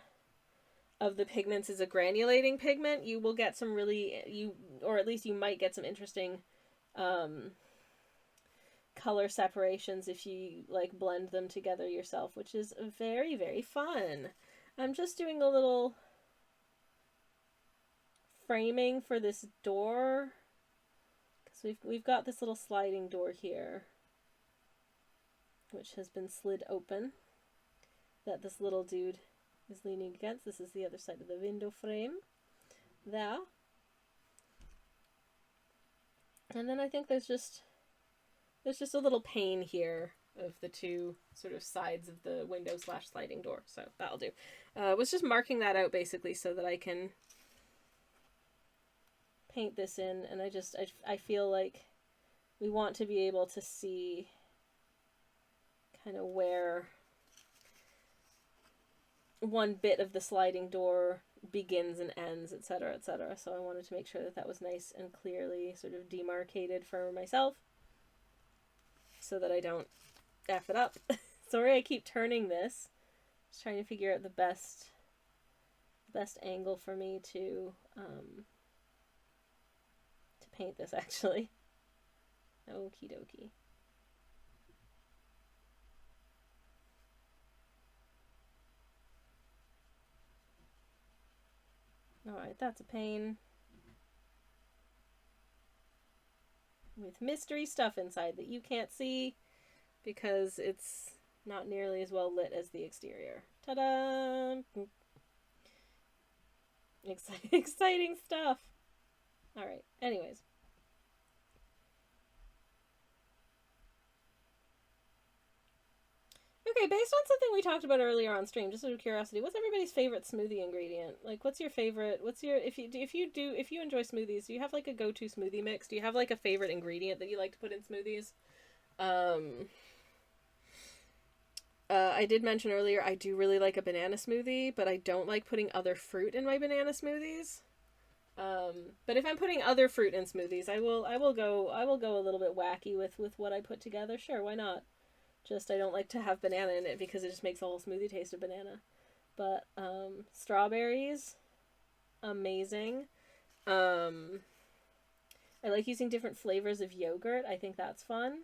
of the pigments is a granulating pigment, you will get some really, or at least you might get some interesting color separations if you like blend them together yourself, which is very, very fun. I'm just doing a little framing for this door because we've got this little sliding door here which has been slid open that this little dude is leaning against. This is the other side of the window frame there. And then I think there's just a little pane here of the two sort of sides of the window / sliding door. So that'll do. Was just marking that out basically so that I can paint this in. And I feel like we want to be able to see kind of where one bit of the sliding door begins and ends, etc., etc. So I wanted to make sure that that was nice and clearly sort of demarcated for myself so that I don't F it up. Sorry I keep turning this. Just trying to figure out the best angle for me to paint this actually. Okie dokie. Alright, that's a pane. With mystery stuff inside that you can't see because it's not nearly as well lit as the exterior. Ta-da! Exciting stuff! Alright, anyways. Okay, based on something we talked about earlier on stream, just out of curiosity, what's everybody's favorite smoothie ingredient? Like, what's your favorite? If you enjoy smoothies, do you have like a go-to smoothie mix? Do you have like a favorite ingredient that you like to put in smoothies? I did mention earlier I do really like a banana smoothie, but I don't like putting other fruit in my banana smoothies. But if I'm putting other fruit in smoothies, I will go a little bit wacky with what I put together. Sure, why not? Just I don't like to have banana in it because it just makes the whole smoothie taste of banana. But strawberries, amazing. I like using different flavors of yogurt. I think that's fun.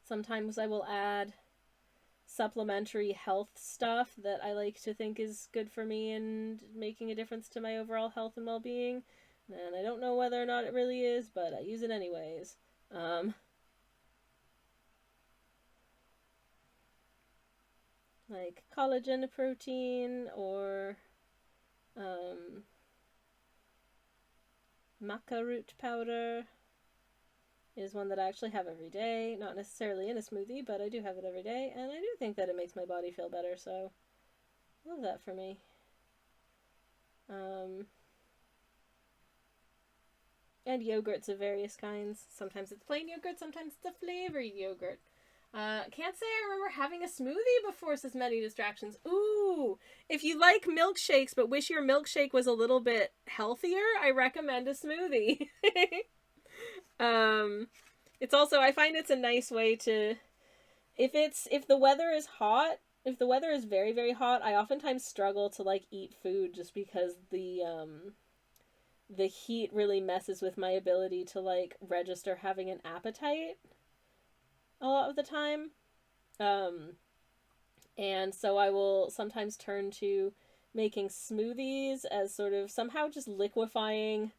Sometimes I will add supplementary health stuff that I like to think is good for me and making a difference to my overall health and well-being. And I don't know whether or not it really is, but I use it anyways. Like collagen protein or maca root powder is one that I actually have every day. Not necessarily in a smoothie, but I do have it every day, and I do think that it makes my body feel better, so love that for me. And yogurts of various kinds. Sometimes it's plain yogurt, sometimes it's a flavored yogurt. Can't say I remember having a smoothie before, says Many Distractions. Ooh, if you like milkshakes but wish your milkshake was a little bit healthier, I recommend a smoothie. It's also, I find it's a nice way to, if the weather is hot, if the weather is very, very hot, I oftentimes struggle to like eat food just because the heat really messes with my ability to like register having an appetite a lot of the time. And so I will sometimes turn to making smoothies as sort of somehow just liquefying,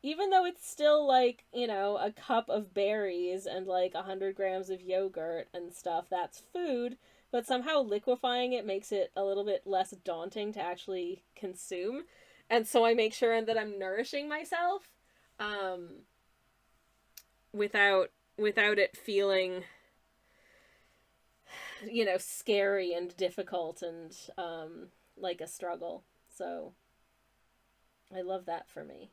even though it's still like, you know, a cup of berries and like 100 grams of yogurt and stuff, that's food, but somehow liquefying it makes it a little bit less daunting to actually consume. And so I make sure that I'm nourishing myself, without it feeling, you know, scary and difficult and like a struggle. So I love that for me.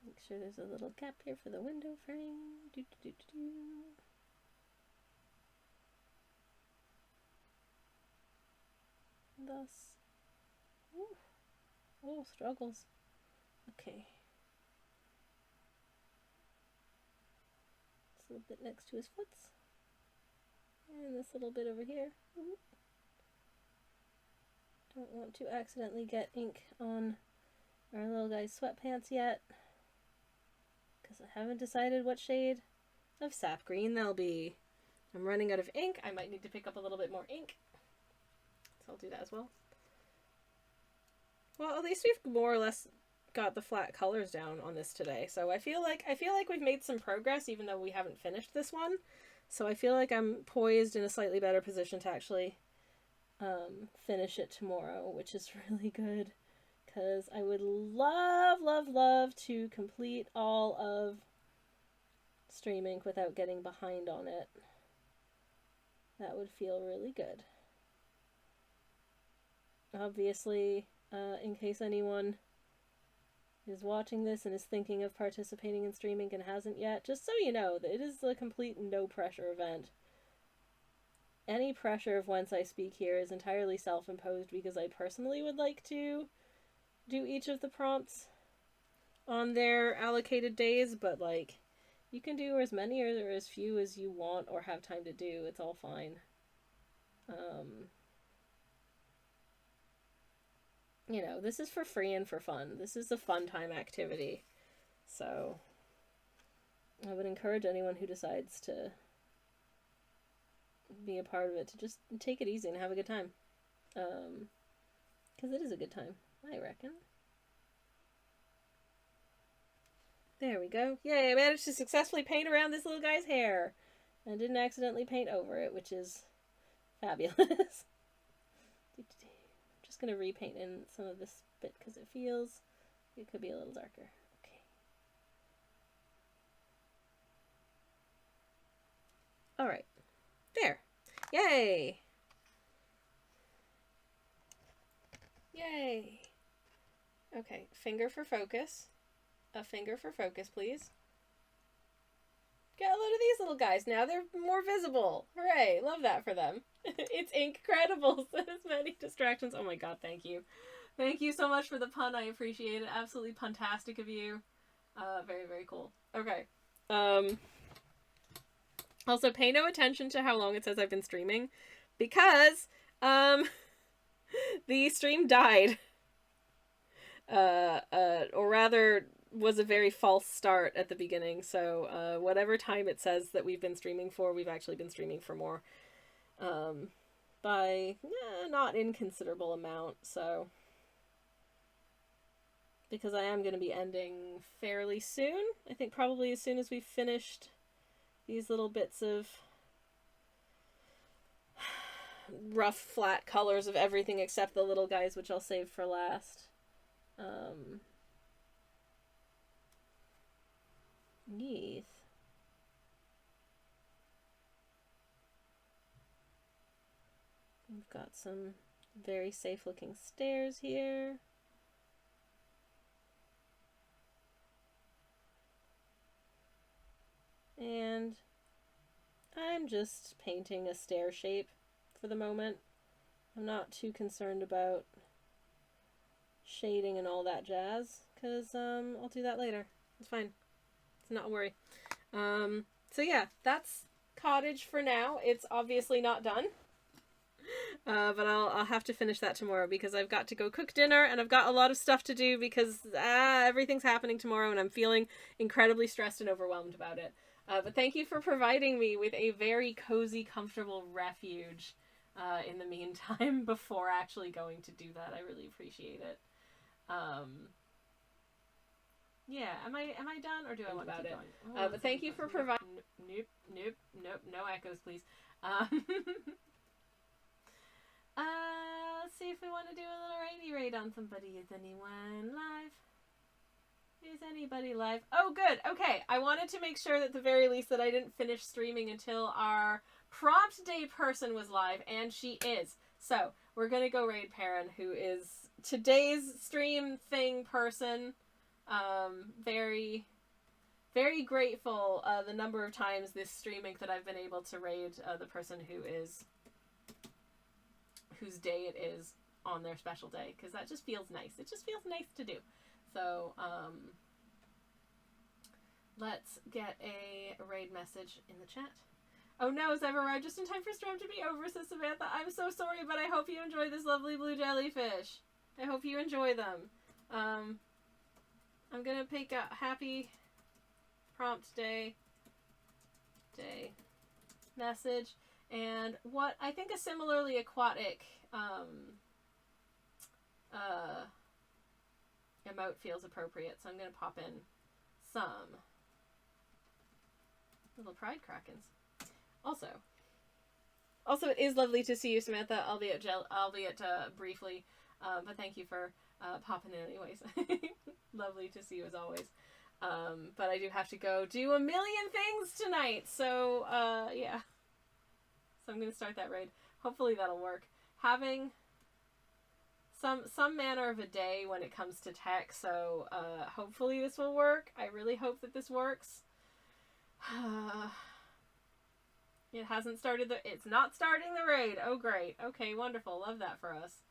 Make sure there's a little gap here for the window frame. Thus. Ooh. Oh, struggles. Okay. little bit next to his foots. And this little bit over here. Don't want to accidentally get ink on our little guy's sweatpants yet, because I haven't decided what shade of sap green they'll be. I'm running out of ink. I might need to pick up a little bit more ink, so I'll do that as well. Well, at least we've more or less got the flat colors down on this today, so I feel like we've made some progress, even though we haven't finished this one. So I feel like I'm poised in a slightly better position to actually finish it tomorrow, which is really good, because I would love to complete all of Stream Ink without getting behind on it. That would feel really good. Obviously, in case anyone is watching this and is thinking of participating in Stream Ink and hasn't yet, just so you know, that it is a complete no pressure event. Any pressure of whence I speak here is entirely self-imposed, because I personally would like to do each of the prompts on their allocated days, but like, you can do as many or as few as you want or have time to do. It's all fine. You know, this is for free and for fun. This is a fun time activity. So I would encourage anyone who decides to be a part of it to just take it easy and have a good time. Because it is a good time, I reckon. There we go. Yay, I managed to successfully paint around this little guy's hair. And didn't accidentally paint over it, which is fabulous. I'm just going to repaint in some of this bit because it feels it could be a little darker. Okay. Alright. There. Yay! Yay! Okay, finger for focus. A finger for focus, please. Get a load of these little guys. Now they're more visible. Hooray. Love that for them. It's incredible. So many distractions. Oh my god, thank you. Thank you so much for the pun. I appreciate it. Absolutely puntastic of you. Very, very cool. Okay. Also, pay no attention to how long it says I've been streaming, because the stream died. Or rather, was a very false start at the beginning, so whatever time it says that we've been streaming for, we've actually been streaming for more, by not inconsiderable amount, so, because I am going to be ending fairly soon. I think probably as soon as we've finished these little bits of rough flat colors of everything except the little guys, which I'll save for last. Neath. We've got some very safe looking stairs here. And I'm just painting a stair shape for the moment. I'm not too concerned about shading and all that jazz, because I'll do that later. It's fine. It's not a worry. So yeah, that's cottage for now. It's obviously not done. But I'll have to finish that tomorrow, because I've got to go cook dinner and I've got a lot of stuff to do, because everything's happening tomorrow and I'm feeling incredibly stressed and overwhelmed about it. But thank you for providing me with a very cozy, comfortable refuge in the meantime before actually going to do that. I really appreciate it. Yeah, am I done, or do I want about it? But thank you for providing. Nope, no echoes, please. Let's see if we want to do a little rainy raid on somebody. Is anyone live? Is anybody live? Oh, good. Okay, I wanted to make sure that at the very least that I didn't finish streaming until our prompt day person was live, and she is. So we're gonna go raid Perrin, who is today's stream thing person. Very, very grateful the number of times this streaming that I've been able to raid the person whose day it is on their special day, because that just feels nice. It just feels nice to do. So let's get a raid message in the chat. Oh no, I've arrived just in time for Storm to be over, says Samantha. I'm so sorry, but I hope you enjoy this lovely blue jellyfish. I hope you enjoy them. I'm gonna pick a happy prompt day message, and what I think a similarly aquatic emote feels appropriate, so I'm gonna pop in some little pride krakens. Also, it is lovely to see you, Samantha, albeit briefly, but thank you for popping in anyways. Lovely to see you as always. But I do have to go do a million things tonight, so yeah. So I'm going to start that raid. Hopefully that'll work. Having some manner of a day when it comes to tech, so hopefully this will work. I really hope that this works. It hasn't started it's not starting the raid. Oh great. Okay, wonderful. Love that for us.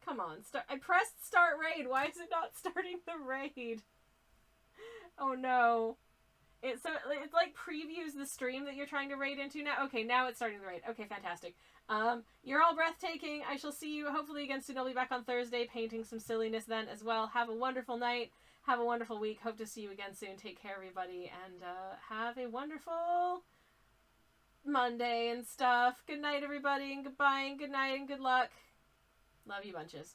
Come on. I pressed start raid. Why is it not starting the raid? Oh no. It like previews the stream that you're trying to raid into now. Okay, now it's starting the raid. Okay, fantastic. You're all breathtaking. I shall see you hopefully again soon. I'll be back on Thursday painting some silliness then as well. Have a wonderful night. Have a wonderful week. Hope to see you again soon. Take care, everybody, and have a wonderful Monday and stuff. Good night, everybody, and goodbye, and good night, and good luck. Love you bunches.